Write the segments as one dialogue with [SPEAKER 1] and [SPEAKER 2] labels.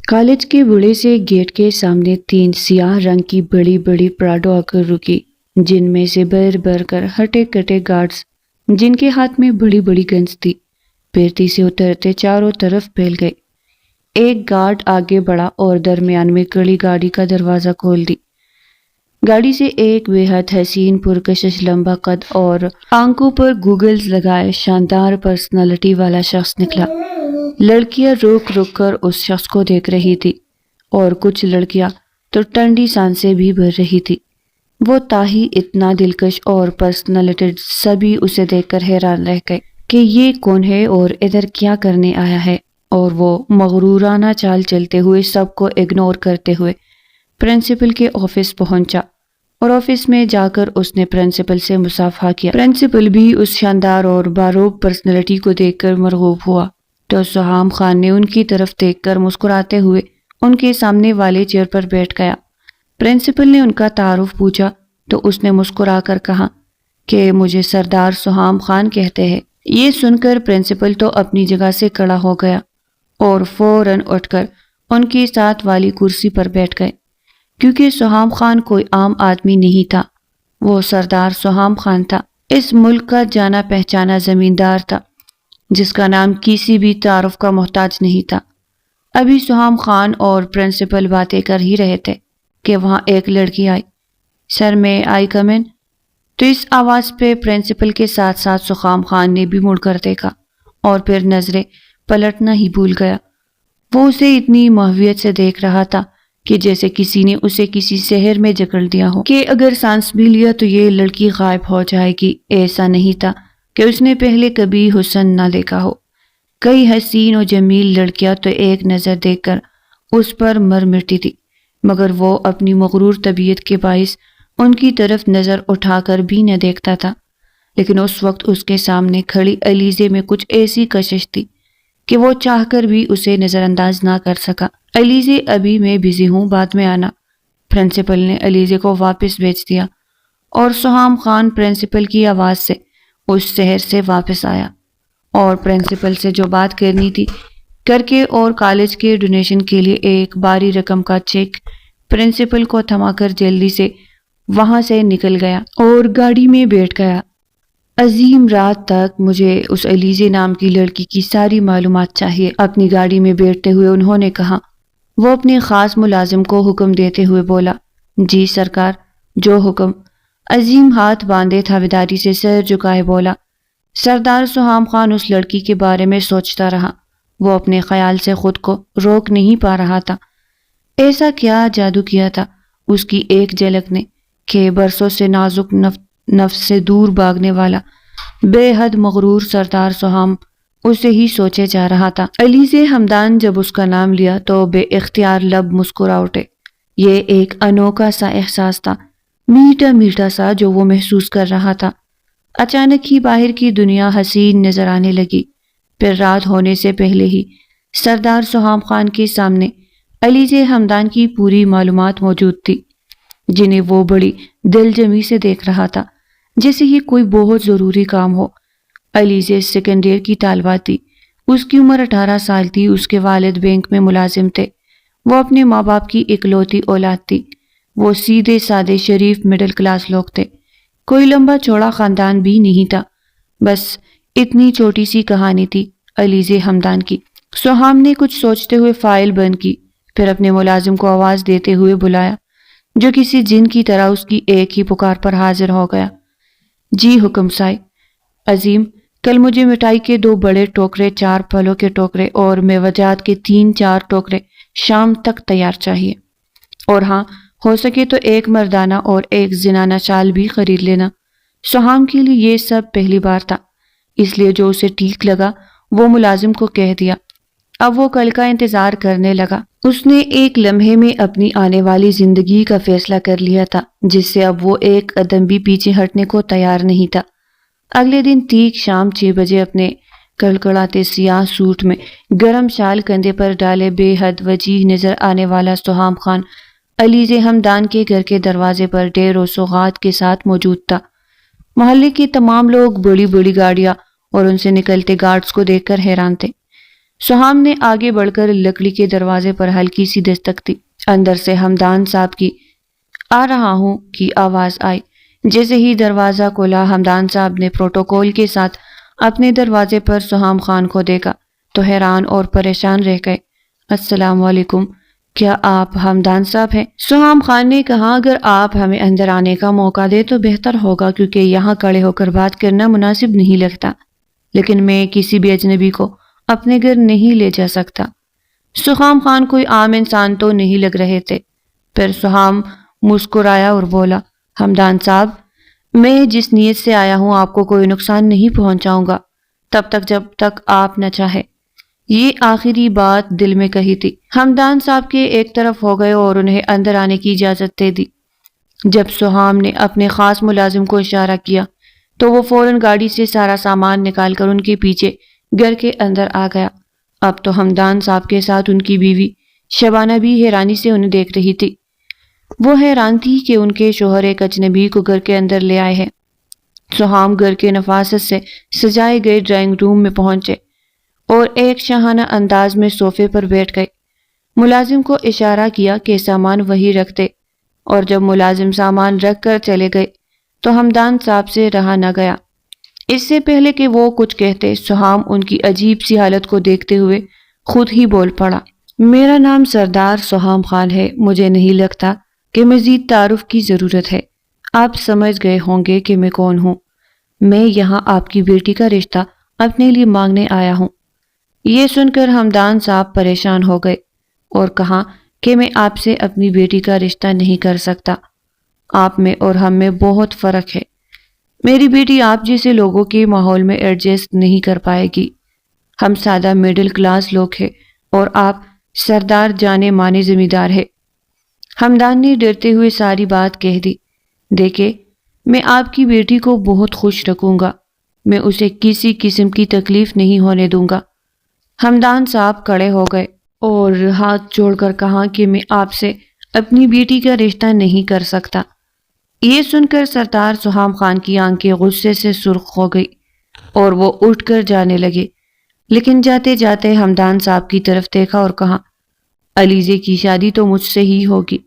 [SPEAKER 1] College کے بڑے سے گیٹ کے سامنے 3 سیاہ رنگ کی بڑی بڑی پراڈو آ کر رکی، جن میں سے بھر بھر کر ہٹے کٹے گارڈز، جن کے ہاتھ میں بڑی بڑی گنز تھی، پیرتی سے اترتے چاروں طرف پھیل گئے۔ ایک گارڈ آگے بڑھا اور درمیان میں کھڑی گاڑی کا دروازہ کھول دی۔ گاڑی سے ایک بے حد حسین پرکشش لمبا قد اور آنکھوں پر گوگلز لگائے شاندار پرسنالٹی والا شخص نکلا۔ لڑکیاں رک رک کر اس شخص کو دیکھ رہی تھی اور کچھ لڑکیاں تو ٹھنڈی سانسیں بھی بھر رہی تھی۔ وہ تاہی اتنا دلکش اور پرسنالٹیڈ، سبھی اسے دیکھ کر حیران رہ گئے کہ یہ کون ہے اور ادھر کیا کرنے آیا ہے، اور وہ مغرورانہ چال چلتے ہوئے سب کو اگنور کرتے ہوئے پرنسپل کے آفس پہنچا اور آفس میں جا کر اس نے پرنسپل سے مصافحہ کیا۔ پرنسپل بھی اس شاندار اور باروک پرسنالٹی کو دیکھ کر مرغوب ہوا تو سہام خان نے ان کی طرف دیکھ کر مسکراتے ہوئے ان کے سامنے والے چیئر پر بیٹھ گیا۔ پرنسپل نے ان کا تعارف پوچھا تو اس نے مسکرا کر کہا کہ مجھے سردار سہام خان کہتے ہیں۔ یہ سن کر پرنسپل تو اپنی جگہ سے کھڑا ہو گیا اور فوراً اٹھ کر ان کے ساتھ والی کرسی پر بیٹھ گئے، کیونکہ سہام خان کوئی عام آدمی نہیں تھا، وہ سردار سہام خان تھا، اس ملک کا جانا پہچانا زمیندار تھا، جس کا نام کسی بھی تعارف کا محتاج نہیں تھا۔ ابھی سہام خان اور پرنسپل باتیں کر ہی رہے تھے کہ وہاں ایک لڑکی آئی۔ سر میں آئی کم ان؟ تو اس آواز پہ پرنسپل کے ساتھ ساتھ سہام خان نے بھی مڑ کر دیکھا اور پھر نظریں پلٹنا ہی بھول گیا۔ وہ اسے اتنی محویت سے دیکھ رہا تھا کہ جیسے کسی نے اسے کسی شہر میں جکڑ دیا ہو کہ اگر سانس بھی لیا تو یہ لڑکی غائب ہو جائے گی۔ ایسا نہیں تھا کہ اس نے پہلے کبھی حسن نہ دیکھا ہو۔ کئی حسین و جمیل لڑکیاں تو ایک نظر دیکھ کر اس پر مر مٹی تھی، مگر وہ اپنی مغرور طبیعت کے باعث ان کی طرف نظر اٹھا کر بھی نہ دیکھتا تھا۔ لیکن اس وقت اس کے سامنے کھڑی علیزے میں کچھ ایسی کشش تھی کہ وہ چاہ کر بھی اسے نظر انداز نہ کر سکا۔ علیزے ابھی میں بزی ہوں، بعد میں آنا۔ پرنسپل نے علیزے کو واپس بھیج دیا اور سہام خان پرنسپل کی آواز سے اس شہر سے واپس آیا اور پرنسپل سے جو بات کرنی تھی کر کے اور کالج کے ڈونیشن کے لیے ایک باری رقم کا چیک پرنسپل کو تھما کر جلدی سے وہاں سے نکل گیا اور گاڑی میں بیٹھ گیا۔ عظیم رات تک مجھے اس علیزے نام کی لڑکی کی ساری معلومات چاہیے، اپنی گاڑی میں بیٹھتے ہوئے انہوں نے کہا۔ وہ اپنے خاص ملازم کو حکم دیتے ہوئے بولا، جی سرکار، جو حکم۔ عظیم ہاتھ باندھے تھاویداری سے سر جھکائے بولا۔ سردار سہام خان اس لڑکی کے بارے میں سوچتا رہا، وہ اپنے خیال سے خود کو روک نہیں پا رہا تھا۔ ایسا کیا جادو کیا تھا اس کی ایک جھلک نے کہ برسوں سے نازک نفس سے دور بھاگنے والا بے حد مغرور سردار سہام اسے ہی سوچے جا رہا تھا۔ علیزے ہمدان جب اس کا نام لیا تو بے اختیار لب مسکرا اٹھے۔ یہ ایک انوکھا سا احساس تھا، میٹھا میٹھا سا، جو وہ محسوس کر رہا تھا۔ اچانک ہی باہر کی دنیا حسین نظر آنے لگی۔ پھر رات ہونے سے پہلے ہی سردار سہام خان کے سامنے علیزے ہمدان کی پوری معلومات موجود تھی، جنہیں وہ بڑی دل جمی سے دیکھ رہا تھا، جیسے یہ کوئی بہت ضروری کام ہو۔ علیزے سیکنڈ ایئر کی طالبہ تھی، اس کی عمر 18 سال تھی، اس کے والد بینک میں ملازم تھے، وہ اپنے ماں باپ کی اکلوتی اولاد تھی، وہ سیدھے سادے شریف مڈل کلاس لوگ تھے، کوئی لمبا چوڑا خاندان بھی نہیں تھا۔ بس اتنی چھوٹی سی کہانی تھی علیزے ہمدان کی۔ سہام نے کچھ سوچتے ہوئے فائل بند کی، پھر اپنے ملازم کو آواز دیتے ہوئے بلایا، جو کسی جن کی طرح اس کی ایک ہی پکار پر حاضر ہو گیا۔ جی حکم سائے۔ عظیم، کل مجھے مٹھائی کے 2 بڑے ٹوکرے، 4 پھلوں کے ٹوکرے اور میوجات کے 3-4 ٹوکرے شام تک تیار چاہیے، اور ہاں ہو سکے تو 1 مردانہ اور 1 زنانہ شال بھی خرید لینا۔ سہام کے لیے یہ سب پہلی بار تھا، اس لیے جو اسے ٹھیک لگا وہ ملازم کو کہہ دیا۔ اب وہ کل کا انتظار کرنے لگا۔ اس نے ایک لمحے میں اپنی آنے والی زندگی کا فیصلہ کر لیا تھا، جس سے اب وہ ایک قدم بھی پیچھے ہٹنے کو تیار نہیں تھا۔ اگلے دن ٹھیک شام 6 بجے اپنے کڑکڑاتے سیاہ سوٹ میں گرم شال کندھے پر ڈالے بے حد وجیح نظر آنے والا سہام خان علیزے ہمدان کے گھر کے دروازے پر ڈھیر و سوغات کے ساتھ موجود تھا۔ محلے کے تمام لوگ بڑی بڑی گاڑیاں اور ان سے نکلتے گارڈز کو دیکھ کر حیران تھے۔ سہام نے آگے بڑھ کر لکڑی کے دروازے پر ہلکی سی دستک دی۔ اندر سے ہمدان صاحب کی آ رہا ہوں کی آواز آئی۔ جیسے ہی دروازہ کھولا ہمدان صاحب نے پروٹوکول کے ساتھ اپنے دروازے پر سہام خان کو دیکھا تو حیران اور پریشان رہ گئے۔ السلام علیکم، کیا آپ ہمدان صاحب ہیں؟ سہام خان نے کہا، اگر آپ ہمیں اندر آنے کا موقع دے تو بہتر ہوگا، کیونکہ یہاں کھڑے ہو کر بات کرنا مناسب نہیں لگتا، لیکن میں کسی بھی اجنبی کو اپنے گھر نہیں لے جا سکتا۔ سہام خان کوئی عام انسان تو نہیں لگ رہے تھے۔ پھر سہام مسکرایا اور بولا، ہمدان صاحب، میں جس نیت سے آیا ہوں آپ کو کوئی نقصان نہیں پہنچاؤں گا، تب تک جب تک آپ نہ چاہے۔ یہ آخری بات دل میں کہی تھی۔ ہمدان صاحب کے ایک طرف ہو گئے اور انہیں اندر آنے کی اجازت دے دی۔ جب سہام نے اپنے خاص ملازم کو اشارہ کیا تو وہ فوراً گاڑی سے سارا سامان نکال کر ان کے پیچھے گھر کے اندر آ گیا۔ اب تو ہمدان صاحب کے ساتھ ان کی بیوی شبانہ بھی حیرانی سے انہیں دیکھ رہی تھی۔ وہ حیران تھی کہ ان کے شوہر ایک اجنبی کو گھر کے اندر لے آئے ہیں۔ سہام گھر کے نفاست سے سجائے گئے ڈرائنگ روم میں پہنچے اور ایک شاہانہ انداز میں صوفے پر بیٹھ گئے۔ ملازم کو اشارہ کیا کہ سامان وہی رکھ دے، اور جب ملازم سامان رکھ کر چلے گئے تو ہمدان صاحب سے رہا نہ گیا۔ اس سے پہلے کہ وہ کچھ کہتے، سہام ان کی عجیب سی حالت کو دیکھتے ہوئے خود ہی بول پڑا، میرا نام سردار سہام خان ہے۔ مجھے نہیں لگتا کہ مزید تعارف کی ضرورت ہے۔ آپ سمجھ گئے ہوں گے کہ میں کون ہوں۔ میں یہاں آپ کی بیٹی کا رشتہ اپنے لیے مانگنے آیا ہوں۔ یہ سن کر ہمدان صاحب پریشان ہو گئے اور کہا کہ میں آپ سے اپنی بیٹی کا رشتہ نہیں کر سکتا۔ آپ میں اور ہم میں بہت فرق ہے۔ میری بیٹی آپ جیسے لوگوں کے ماحول میں ایڈجسٹ نہیں کر پائے گی۔ ہم سادہ مڈل کلاس لوگ ہیں اور آپ سردار جانے مانے ذمہ دار ہے۔ ہمدان نے ڈرتے ہوئے ساری بات کہہ دی۔ دیکھیں، میں آپ کی بیٹی کو بہت خوش رکھوں گا۔ میں اسے کسی قسم کی تکلیف نہیں ہونے دوں گا۔ ہمدان صاحب کھڑے ہو گئے اور ہاتھ جوڑ کر کہا کہ میں آپ سے اپنی بیٹی کا رشتہ نہیں کر سکتا۔ یہ سن کر سردار سہام خان کی آنکھیں غصے سے سرخ ہو گئی اور وہ اٹھ کر جانے لگے، لیکن جاتے جاتے ہمدان صاحب کی طرف دیکھا اور کہا، علیزے کی شادی تو مجھ سے ہی ہوگی،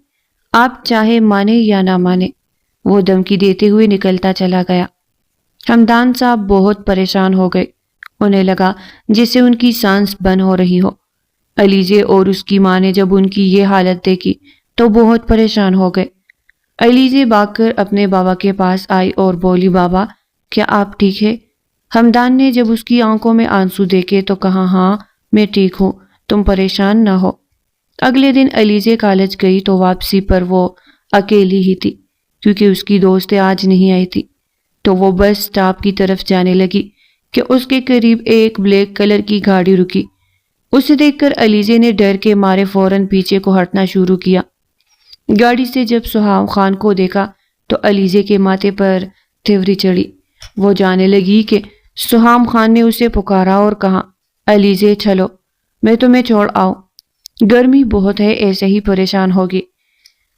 [SPEAKER 1] آپ چاہے مانے یا نہ مانے۔ وہ دھمکی دیتے ہوئے نکلتا چلا گیا۔ ہمدان صاحب بہت پریشان ہو گئے۔ انہیں لگا جیسے ان کی سانس بند ہو رہی ہو۔ علیزے اور اس کی ماں نے جب ان کی یہ حالت دیکھی تو بہت پریشان ہو گئے۔ علیزے بھاگ کر اپنے بابا کے پاس آئی اور بولی، بابا، کیا آپ ٹھیک ہے؟ ہمدان نے جب اس کی آنکھوں میں آنسو دیکھے تو کہا، ہاں میں ٹھیک ہوں، تم پریشان نہ ہو۔ اگلے دن علیزے کالج گئی تو واپسی پر وہ اکیلی ہی تھی، کیونکہ اس کی دوستیں آج نہیں آئی تھی۔ تو وہ بس اسٹاپ کی طرف جانے لگی کہ اس کے قریب ایک بلیک کلر کی گاڑی رکی۔ اسے دیکھ کر علیزے نے ڈر کے مارے فوراً پیچھے کو ہٹنا شروع کیا۔ گاڑی سے جب سہام خان کو دیکھا تو علیزے کے ماتھے پر تھیوری چڑھی۔ وہ جانے لگی کہ سہام خان نے اسے پکارا اور کہا، علیزے چلو، میں تمہیں چھوڑ آؤں، گرمی بہت ہے، ایسے ہی پریشان ہوگی۔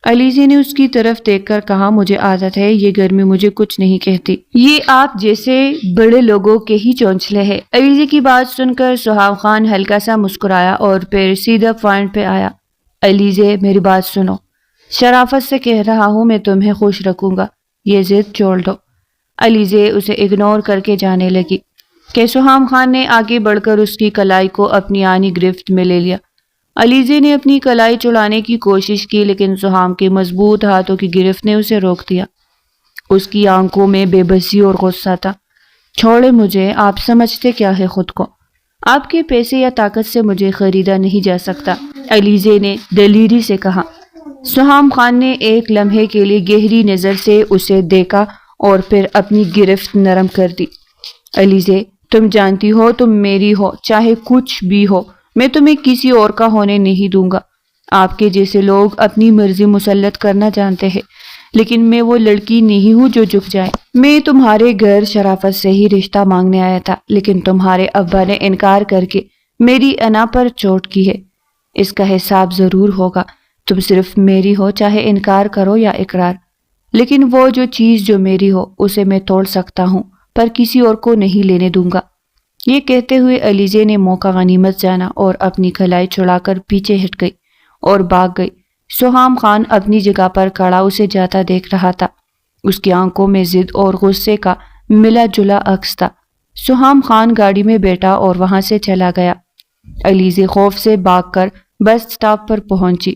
[SPEAKER 1] علیزے نے اس کی طرف دیکھ کر کہا، مجھے عادت ہے، یہ گرمی مجھے کچھ نہیں کہتی، یہ آپ جیسے بڑے لوگوں کے ہی چونچلے ہیں۔ علیزے کی بات سن کر سہام خان ہلکا سا مسکرایا اور پھر سیدھا پوائنٹ پہ آیا۔ علیزے، میری بات سنو، شرافت سے کہہ رہا ہوں، میں تمہیں خوش رکھوں گا، یہ ضد چھوڑ دو۔ علیزے اسے اگنور کر کے جانے لگی کہ سہام خان نے آگے بڑھ کر اس کی کلائی کو اپنی آنی گرفت میں لے لیا۔ علیزے نے اپنی کلائی چھڑانے کی کوشش کی، لیکن سہام کے مضبوط ہاتھوں کی گرفت نے اسے روک دیا۔ اس کی آنکھوں میں بے بسی اور غصہ تھا۔ چھوڑے مجھے، آپ سمجھتے کیا ہے خود کو؟ آپ کے پیسے یا طاقت سے مجھے خریدا نہیں جا سکتا، علیزے نے دلیری سے کہا۔ سہام خان نے ایک لمحے کے لیے گہری نظر سے اسے دیکھا اور پھر اپنی گرفت نرم کر دی۔ علیزے، تم جانتی ہو تم میری ہو، چاہے کچھ بھی ہو، میں تمہیں کسی اور کا ہونے نہیں دوں گا۔ آپ کے جیسے لوگ اپنی مرضی مسلط کرنا جانتے ہیں، لیکن میں وہ لڑکی نہیں ہوں جو جھک جائے۔ میں تمہارے گھر شرافت سے ہی رشتہ مانگنے آیا تھا، لیکن تمہارے ابا نے انکار کر کے میری انا پر چوٹ کی ہے۔ اس کا حساب ضرور ہوگا۔ تم صرف میری ہو، چاہے انکار کرو یا اقرار، لیکن وہ جو چیز جو میری ہو اسے میں توڑ سکتا ہوں، پر کسی اور کو نہیں لینے دوں گا۔ یہ کہتے ہوئے علیزے نے موقع غنیمت جانا اور اپنی کلائی چھڑا کر پیچھے ہٹ گئی اور بھاگ گئی۔ سہام خان اپنی جگہ پر کھڑا اسے جاتا دیکھ رہا تھا۔ اس کی آنکھوں میں ضد اور غصے کا ملا جلا عکس تھا۔ سہام خان گاڑی میں بیٹھا اور وہاں سے چلا گیا۔ علیزے خوف سے بھاگ کر بس اسٹاپ پر پہنچی،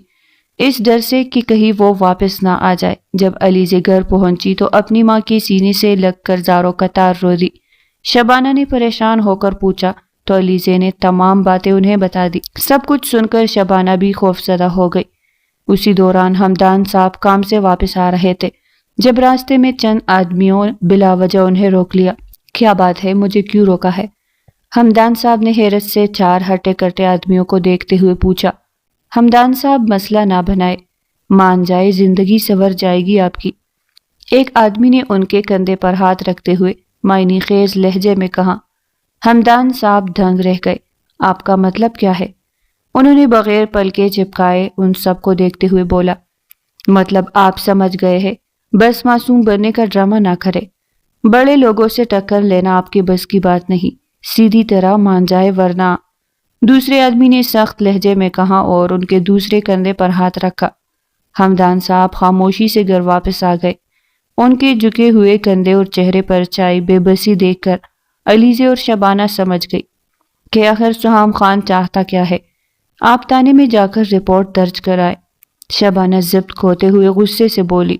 [SPEAKER 1] اس ڈر سے کہ کہیں وہ واپس نہ آ جائے۔ جب علیزے گھر پہنچی تو اپنی ماں کے سینے سے لگ کر زاروں قطار رو دی۔ شبانہ نے پریشان ہو کر پوچھا تو علیزے نے تمام باتیں انہیں بتا دی۔ سب کچھ سن کر شبانہ بھی خوفزدہ ہو گئی۔ اسی دوران ہمدان صاحب کام سے واپس آ رہے تھے جب راستے میں چند آدمیوں بلا وجہ انہیں روک لیا۔ کیا بات ہے، مجھے کیوں روکا ہے؟ ہمدان صاحب نے حیرت سے چار ہٹے کٹے آدمیوں کو دیکھتے ہوئے پوچھا۔ ہمدان صاحب مسئلہ نہ بنائے، مان جائے، زندگی سنور جائے گی آپ کی۔ ایک آدمی نے ان کے کندھے پر ہاتھ رکھتے ہوئے معنی خیز لہجے میں کہا۔ ہمدان صاحب دنگ رہ گئے۔ آپ کا مطلب کیا ہے؟ انہوں نے بغیر پلکے چپکائے ان سب کو دیکھتے ہوئے بولا۔ مطلب آپ سمجھ گئے ہیں، بس معصوم بننے کا ڈرامہ نہ کرے۔ بڑے لوگوں سے ٹکر لینا آپ کے بس کی بات نہیں، سیدھی طرح مان جائے ورنہ۔ دوسرے آدمی نے سخت لہجے میں کہا اور ان کے دوسرے کندھے پر ہاتھ رکھا۔ ہمدان صاحب خاموشی سے گھر واپس آ گئے۔ ان کے جھکے ہوئے کندھے اور چہرے پر چھائی بے بسی دیکھ کر علیزے اور شبانہ سمجھ گئی کہ آخر سہام خان چاہتا کیا ہے۔ آپ تانے میں جا کر رپورٹ درج کرائے۔ شبانہ ضبط کھوتے ہوئے غصے سے بولی۔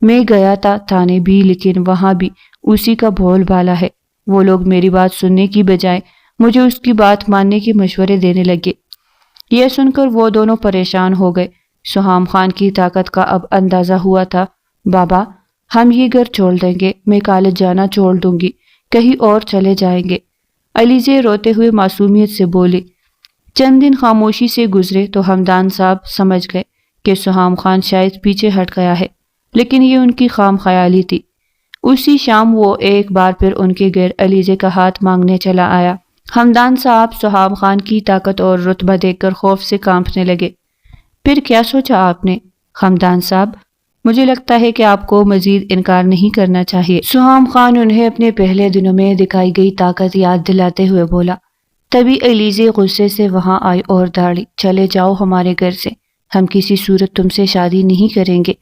[SPEAKER 1] میں گیا تھا تھانے بھی، لیکن وہاں بھی اسی کا بول بالا ہے۔ وہ لوگ میری بات سننے کی بجائے مجھے اس کی بات ماننے کے مشورے دینے لگے۔ یہ سن کر وہ دونوں پریشان ہو گئے۔ سہام خان کی طاقت کا اب اندازہ ہوا تھا۔ بابا، ہم یہ گھر چھوڑ دیں گے، میں کالج جانا چھوڑ دوں گی، کہیں اور چلے جائیں گے۔ علیزے روتے ہوئے معصومیت سے بولی۔ چند دن خاموشی سے گزرے تو ہمدان صاحب سمجھ گئے کہ سہام خان شاید پیچھے ہٹ گیا ہے، لیکن یہ ان کی خام خیالی تھی۔ اسی شام وہ ایک بار پھر ان کے گھر علیزے کا ہاتھ مانگنے چلا آیا۔ ہمدان صاحب سہام خان کی طاقت اور رتبہ دیکھ کر خوف سے کانپنے لگے۔ پھر کیا سوچا آپ نے؟ ہمدان صاحب، مجھے لگتا ہے کہ آپ کو مزید انکار نہیں کرنا چاہیے۔ سہام خان انہیں اپنے پہلے دنوں میں دکھائی گئی طاقت یاد دلاتے ہوئے بولا۔ تبھی علیزے غصے سے وہاں آئی اور دھاڑی، چلے جاؤ ہمارے گھر سے، ہم کسی صورت تم سے شادی نہیں کریں گے،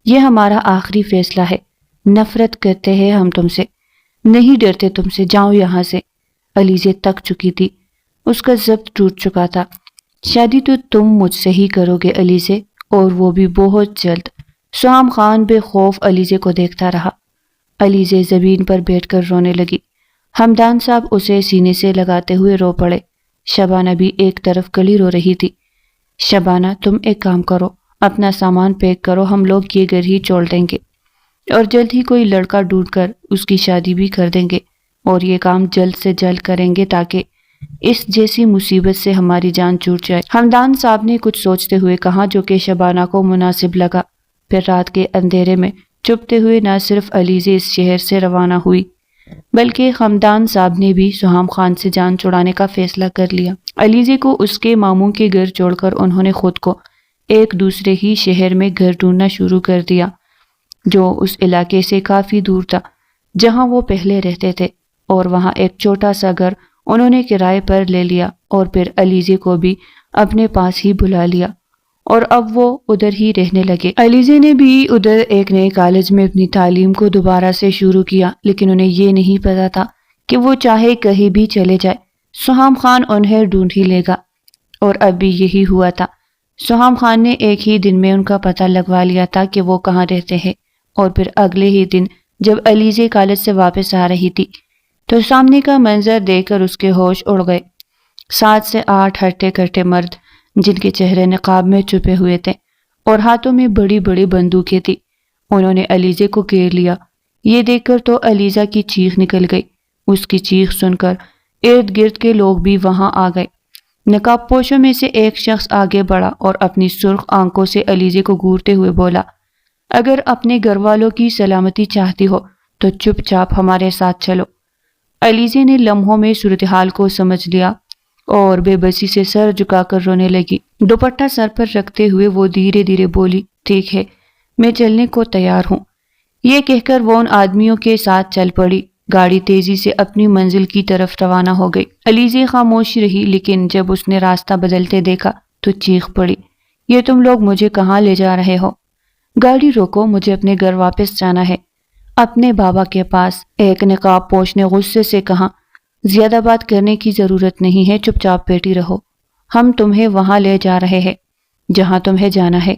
[SPEAKER 1] یہ ہمارا آخری فیصلہ ہے۔ نفرت کرتے ہیں ہم تم سے، نہیں ڈرتے تم سے، جاؤ یہاں سے۔ علیزے تک چکی تھی، اس کا ضبط ٹوٹ چکا تھا۔ شادی تو تم مجھ سے ہی کرو گے علیزے، اور وہ بھی بہت جلد۔ سہام خان بے خوف علیزے کو دیکھتا رہا۔ علیزے زمین پر بیٹھ کر رونے لگی۔ ہمدان صاحب اسے سینے سے لگاتے ہوئے رو پڑے۔ شبانہ بھی ایک طرف کلی رو رہی تھی۔ شبانہ، تم ایک کام کرو، اپنا سامان پیک کرو، ہم لوگ یہ گھر ہی چھوڑ دیں گے اور جلد ہی کوئی لڑکا ڈھونڈ کر اس کی شادی بھی کر دیں گے، اور یہ کام جلد سے جلد کریں گے تاکہ اس جیسی مصیبت سے ہماری جان چھوٹ جائے۔ ہمدان صاحب نے کچھ سوچتے ہوئے کہا جو کہ شبانہ کو مناسب لگا۔ پھر رات کے اندھیرے میں چپتے ہوئے نہ صرف علیزے اس شہر سے روانہ ہوئی، بلکہ ہمدان صاحب نے بھی سہام خان سے جان چھڑانے کا فیصلہ کر لیا۔ علیزے کو اس کے ماموں کے گھر چھوڑ کر انہوں نے خود کو ایک دوسرے ہی شہر میں گھر ڈھونڈنا شروع کر دیا، جو اس علاقے سے کافی دور تھا جہاں وہ پہلے رہتے تھے، اور وہاں ایک چھوٹا سا گھر انہوں نے کرائے پر لے لیا اور پھر علیزے کو بھی اپنے پاس ہی بلا لیا، اور اب وہ ادھر ہی رہنے لگے۔ علیزے نے بھی ادھر ایک نئے کالج میں اپنی تعلیم کو دوبارہ سے شروع کیا، لیکن انہیں یہ نہیں پتا تھا کہ وہ چاہے کہیں بھی چلے جائے، سہام خان انہیں ڈھونڈ ہی لے گا، اور اب بھی یہی ہوا تھا۔ سہام خان نے ایک ہی دن میں ان کا پتہ لگوا لیا تھا کہ وہ کہاں رہتے ہیں، اور پھر اگلے ہی دن جب علیزے کالج سے واپس آ رہی تھی تو سامنے کا منظر دیکھ کر اس کے ہوش اڑ گئے۔ 7 سے 8 ہٹے کٹے مرد جن کے چہرے نقاب میں چھپے ہوئے تھے اور ہاتھوں میں بڑی بڑی بندوقیں تھی، انہوں نے علیزے کو گھیر لیا۔ یہ دیکھ کر تو علیزہ کی چیخ نکل گئی۔ اس کی چیخ سن کر ارد گرد کے لوگ بھی وہاں آ گئے۔ نقاب پوشوں میں سے ایک شخص آگے بڑھا اور اپنی سرخ آنکھوں سے علیزے کو گھورتے ہوئے بولا، اگر اپنے گھر والوں کی سلامتی چاہتی ہو تو چپ چاپ ہمارے ساتھ چلو۔ علیزے نے لمحوں میں صورتحال کو سمجھ لیا اور بے بسی سے سر جھکا کر رونے لگی۔ دوپٹہ سر پر رکھتے ہوئے وہ دھیرے دھیرے بولی، ٹھیک ہے، میں چلنے کو تیار ہوں۔ یہ کہہ کر وہ ان آدمیوں کے ساتھ چل پڑی گاڑی تیزی سے اپنی منزل کی طرف روانہ ہو گئی۔ علیزے خاموش رہی، لیکن جب اس نے راستہ بدلتے دیکھا تو چیخ پڑی، یہ تم لوگ مجھے کہاں لے جا رہے ہو؟ گاڑی روکو، مجھے اپنے گھر واپس جانا ہے، اپنے بابا کے پاس۔ ایک نقاب پوش نے غصے سے کہا، زیادہ بات کرنے کی ضرورت نہیں ہے، چپ چاپ بیٹھی رہو، ہم تمہیں وہاں لے جا رہے ہیں جہاں تمہیں جانا ہے۔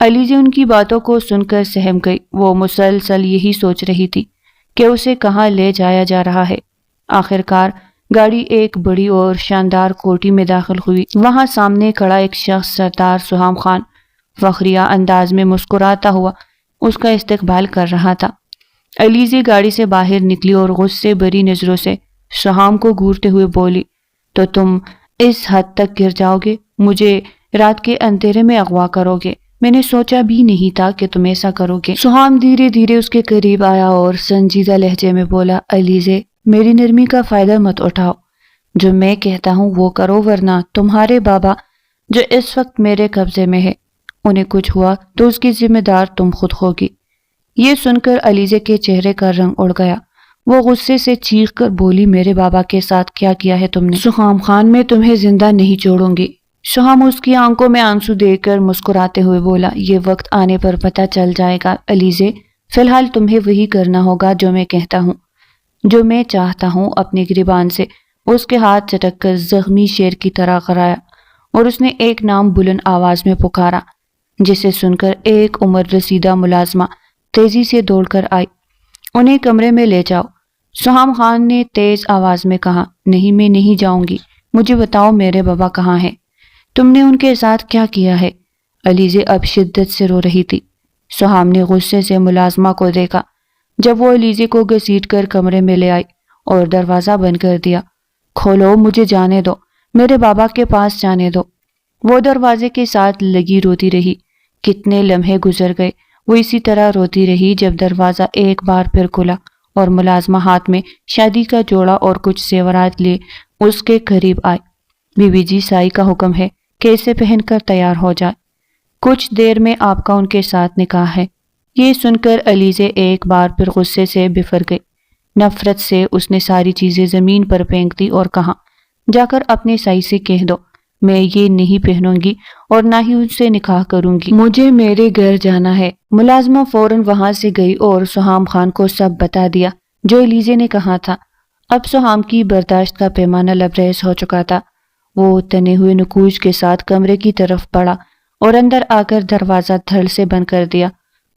[SPEAKER 1] علیزے ان کی باتوں کو سن کر سہم گئی۔ وہ مسلسل یہی سوچ رہی تھی کہ اسے کہاں لے جایا جا رہا ہے۔ آخر کار گاڑی ایک بڑی اور شاندار کوٹھی میں داخل ہوئی۔ وہاں سامنے کھڑا ایک شخص سردار سہام خان فخریہ انداز میں مسکراتا ہوا اس کا استقبال کر رہا تھا۔ علیزے گاڑی سے باہر نکلی اور غصے بھری نظروں سے سہام کو گھورتے ہوئے بولی، تو تم اس حد تک گر جاؤ گے، مجھے رات کے اندھیرے میں اغوا کرو گے؟ میں نے سوچا بھی نہیں تھا کہ تم ایسا کرو گے۔ سہام دھیرے دھیرے اس کے قریب آیا اور سنجیدہ لہجے میں بولا، علیزے، میری نرمی کا فائدہ مت اٹھاؤ، جو میں کہتا ہوں وہ کرو، ورنہ تمہارے بابا جو اس وقت میرے قبضے میں ہے، انہیں کچھ ہوا تو اس کی ذمہ دار تم خود ہوگی۔ یہ سن کر علیزے کے چہرے کا رنگ اڑ گیا۔ وہ غصے سے چیخ کر بولی، میرے بابا کے ساتھ کیا کیا ہے تم نے؟ سہام خان، میں تمہیں زندہ نہیں چھوڑوں گی۔ سہام اس کی آنکھوں میں آنسو دیکھ کر مسکراتے ہوئے بولا، یہ وقت آنے پر پتہ چل جائے گا علیزے، فی الحال تمہیں وہی کرنا ہوگا جو میں کہتا ہوں، جو میں چاہتا ہوں۔ اپنی گریبان سے اس کے ہاتھ چٹک کر زخمی شیر کی طرح کرایا اور اس نے ایک نام بلند آواز میں پکارا، جسے سن کر ایک عمر رسیدہ ملازمہ تیزی سے دوڑ کر آئی۔ انہیں کمرے میں لے جاؤ، سہام خان نے تیز آواز میں کہا۔ نہیں، میں نہیں جاؤں گی، مجھے بتاؤ میرے بابا کہاں ہیں؟ تم نے ان کے ساتھ کیا کیا ہے؟ علیزے اب شدت سے رو رہی تھی۔ سہام نے غصے سے ملازمہ کو دیکھا جب وہ علیزے کو گھسیٹ کر کمرے میں لے آئی اور دروازہ بند کر دیا۔ کھولو، مجھے جانے دو، میرے بابا کے پاس جانے دو۔ وہ دروازے کے ساتھ لگی روتی رہی۔ کتنے لمحے گزر گئے، وہ اسی طرح روتی رہی جب دروازہ ایک بار پھر کھلا اور ملازمہ ہاتھ میں شادی کا جوڑا اور کچھ زیورات لیے اس کے قریب آئی۔ بی بی جی، سائی کا حکم ہے کہ اسے پہن کر تیار ہو جائے، کچھ دیر میں آپ کا ان کے ساتھ نکاح ہے۔ یہ سن کر علیزے ایک بار پھر غصے سے بفر گئی۔ نفرت سے اس نے ساری چیزیں زمین پر پھینک دی اور کہا، جا کر اپنے سائی سے کہہ دو میں یہ نہیں پہنوں گی اور نہ ہی ان سے نکاح کروں گی، مجھے میرے گھر جانا ہے۔ ملازمہ فوراً وہاں سے گئی اور سہام خان کو سب بتا دیا جو علیزے نے کہا تھا۔ اب سہام کی برداشت کا پیمانہ لبریز ہو چکا تھا۔ وہ تنے ہوئے نکوچ کے ساتھ کمرے کی طرف بڑھا اور اندر آ کر دروازہ دھڑ سے بند کر دیا۔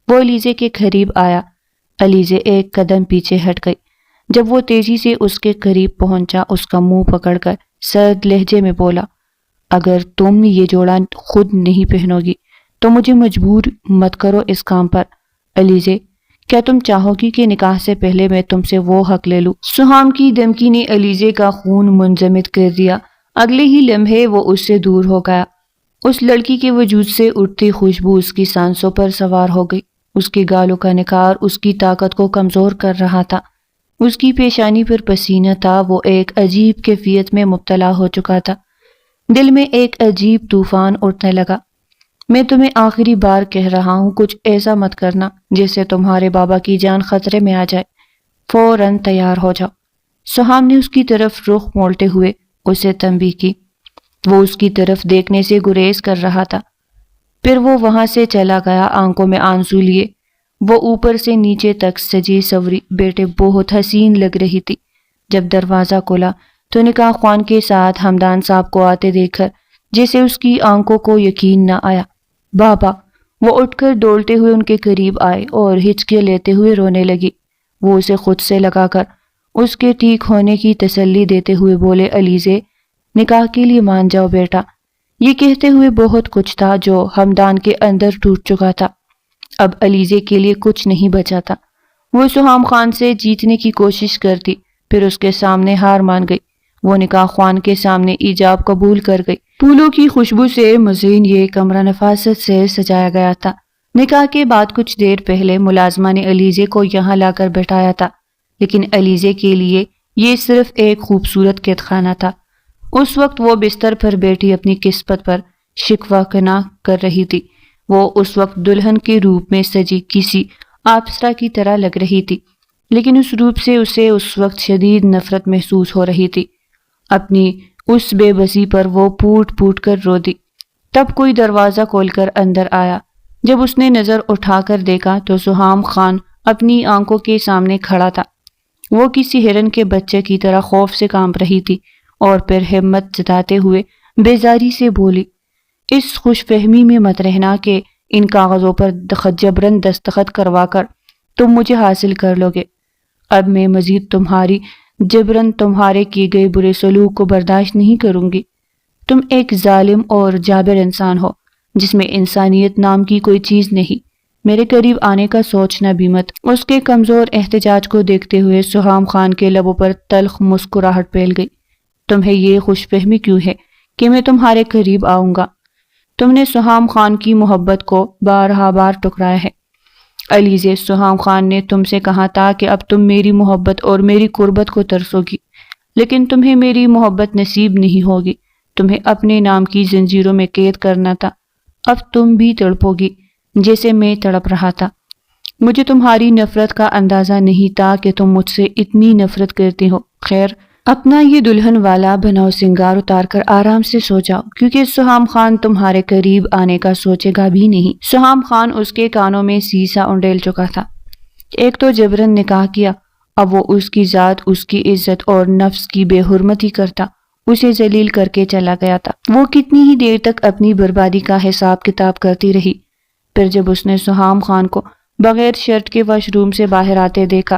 [SPEAKER 1] وہ علیزے کے قریب آیا۔ علیزے ایک قدم پیچھے ہٹ گئی۔ جب وہ تیزی سے اس کے قریب پہنچا، اس کا منہ پکڑ کر سرد لہجے میں بولا، اگر تم یہ جوڑا خود نہیں پہنو گی تو مجھے مجبور مت کرو اس کام پر۔ علیزے، کیا تم چاہو گی کہ نکاح سے پہلے میں تم سے وہ حق لے لوں؟ سہام کی دھمکی نے علیزے کا خون منجمد کر دیا۔ اگلے ہی لمحے وہ اس سے دور ہو گیا۔ اس لڑکی کے وجود سے اٹھتی خوشبو اس کی سانسوں پر سوار ہو گئی۔ اس کے گالوں کا نکھار اس کی طاقت کو کمزور کر رہا تھا۔ اس کی پیشانی پر پسینہ تھا۔ وہ ایک عجیب کیفیت میں مبتلا ہو چکا تھا۔ دل میں ایک عجیب طوفان اٹھنے لگا۔ میں تمہیں آخری بار کہہ رہا ہوں، کچھ ایسا مت کرنا جس سے تمہارے بابا کی جان خطرے میں آ جائے۔ فوراً تیار ہو جاؤ۔ سہام نے اس کی طرف رخ موڑتے ہوئے اسے تنبیہ کی۔ وہ اس کی طرف دیکھنے سے گریز کر رہا تھا۔ پھر وہ وہاں سے چلا گیا، آنکھوں میں آنسو لیے۔ وہ اوپر سے نیچے تک سجی سوری بیٹے بہت حسین لگ رہی تھی۔ جب دروازہ کھلا تو نکاح خوان کے ساتھ ہمدان صاحب کو آتے دیکھ کر جیسے اس کی آنکھوں کو یقین نہ آیا۔ بابا! وہ اٹھ کر ڈولتے ہوئے ان کے قریب آئے اور ہچکیاں لیتے ہوئے رونے لگی۔ وہ اسے خود سے لگا کر اس کے ٹھیک ہونے کی تسلی دیتے ہوئے بولے، علیزے، نکاح کے لیے مان جاؤ بیٹا۔ یہ کہتے ہوئے بہت کچھ تھا جو ہمدان کے اندر ٹوٹ چکا تھا۔ اب علیزے کے لیے کچھ نہیں بچا تھا۔ وہ سہام خان سے جیتنے کی کوشش کرتی، پھر اس کے سامنے ہار مان گئی۔ وہ نکاح خوان کے سامنے ایجاب قبول کر گئی۔ پھولوں کی خوشبو سے مزین یہ کمرہ نفاست سے سجایا گیا تھا۔ نکاح کے بعد کچھ دیر پہلے ملازمہ نے علیزے کو یہاں لا کر بٹھایا تھا، لیکن علیزے کے لیے یہ صرف ایک خوبصورت قید خانہ تھا۔ اس وقت وہ بستر پر بیٹھی اپنی قسمت پر شکوہ کنا کر رہی تھی۔ وہ اس وقت دلہن کے روپ میں سجی کسی اپسرا کی طرح لگ رہی تھی۔ لیکن اس روپ سے اسے اس وقت شدید نفرت محسوس ہو رہی تھی۔ اپنی اس بے بسی پر وہ پھوٹ پھوٹ کر رو دی۔ تب کوئی دروازہ کھول کر اندر آیا۔ جب اس نے نظر اٹھا کر دیکھا تو سہام خان اپنی آنکھوں کے سامنے کھڑا تھا۔ وہ کسی ہرن کے بچے کی طرح خوف سے کانپ رہی تھی اور پھر ہمت جتاتے ہوئے بیزاری سے بولی، اس خوش فہمی میں مت رہنا کہ ان کاغذوں پر جبراً دستخط کروا کر تم مجھے حاصل کر لو گے۔ اب میں مزید تمہاری جبراً تمہارے کیے گئے برے سلوک کو برداشت نہیں کروں گی۔ تم ایک ظالم اور جابر انسان ہو جس میں انسانیت نام کی کوئی چیز نہیں۔ میرے قریب آنے کا سوچنا بھی مت۔ اس کے کمزور احتجاج کو دیکھتے ہوئے سہام خان کے لبوں پر تلخ مسکراہٹ پھیل گئی۔ تمہیں یہ خوش فہمی کیوں ہے کہ میں تمہارے قریب آؤں گا؟ تم نے سہام خان کی محبت کو بارہا بار ٹکرایا ہے۔ علیزے، سہام خان نے تم سے کہا تھا کہ اب تم میری محبت اور میری قربت کو ترسو گی، لیکن تمہیں میری محبت نصیب نہیں ہوگی۔ تمہیں اپنے نام کی زنجیروں میں قید کرنا تھا۔ اب تم بھی تڑپو گی جیسے میں تڑپ رہا تھا۔ مجھے تمہاری نفرت کا اندازہ نہیں تھا کہ تم مجھ سے اتنی نفرت کرتی ہو۔ خیر، اپنا یہ دلہن والا بناؤ سنگار اتار کر آرام سے سو جاؤ، کیونکہ سہام خان تمہارے قریب آنے کا سوچے گا بھی نہیں۔ سہام خان اس کے کانوں میں سیسا انڈیل چکا تھا۔ ایک تو جبرن نکاح کیا، اب وہ اس کی ذات، اس کی عزت اور نفس کی بے حرمتی کرتا، اسے ذلیل کر کے چلا گیا تھا۔ وہ کتنی ہی دیر تک اپنی بربادی کا حساب کتاب کرتی رہی۔ پھر جب اس نے سہام خان کو بغیر شرٹ کے واش روم سے باہر آتے دیکھا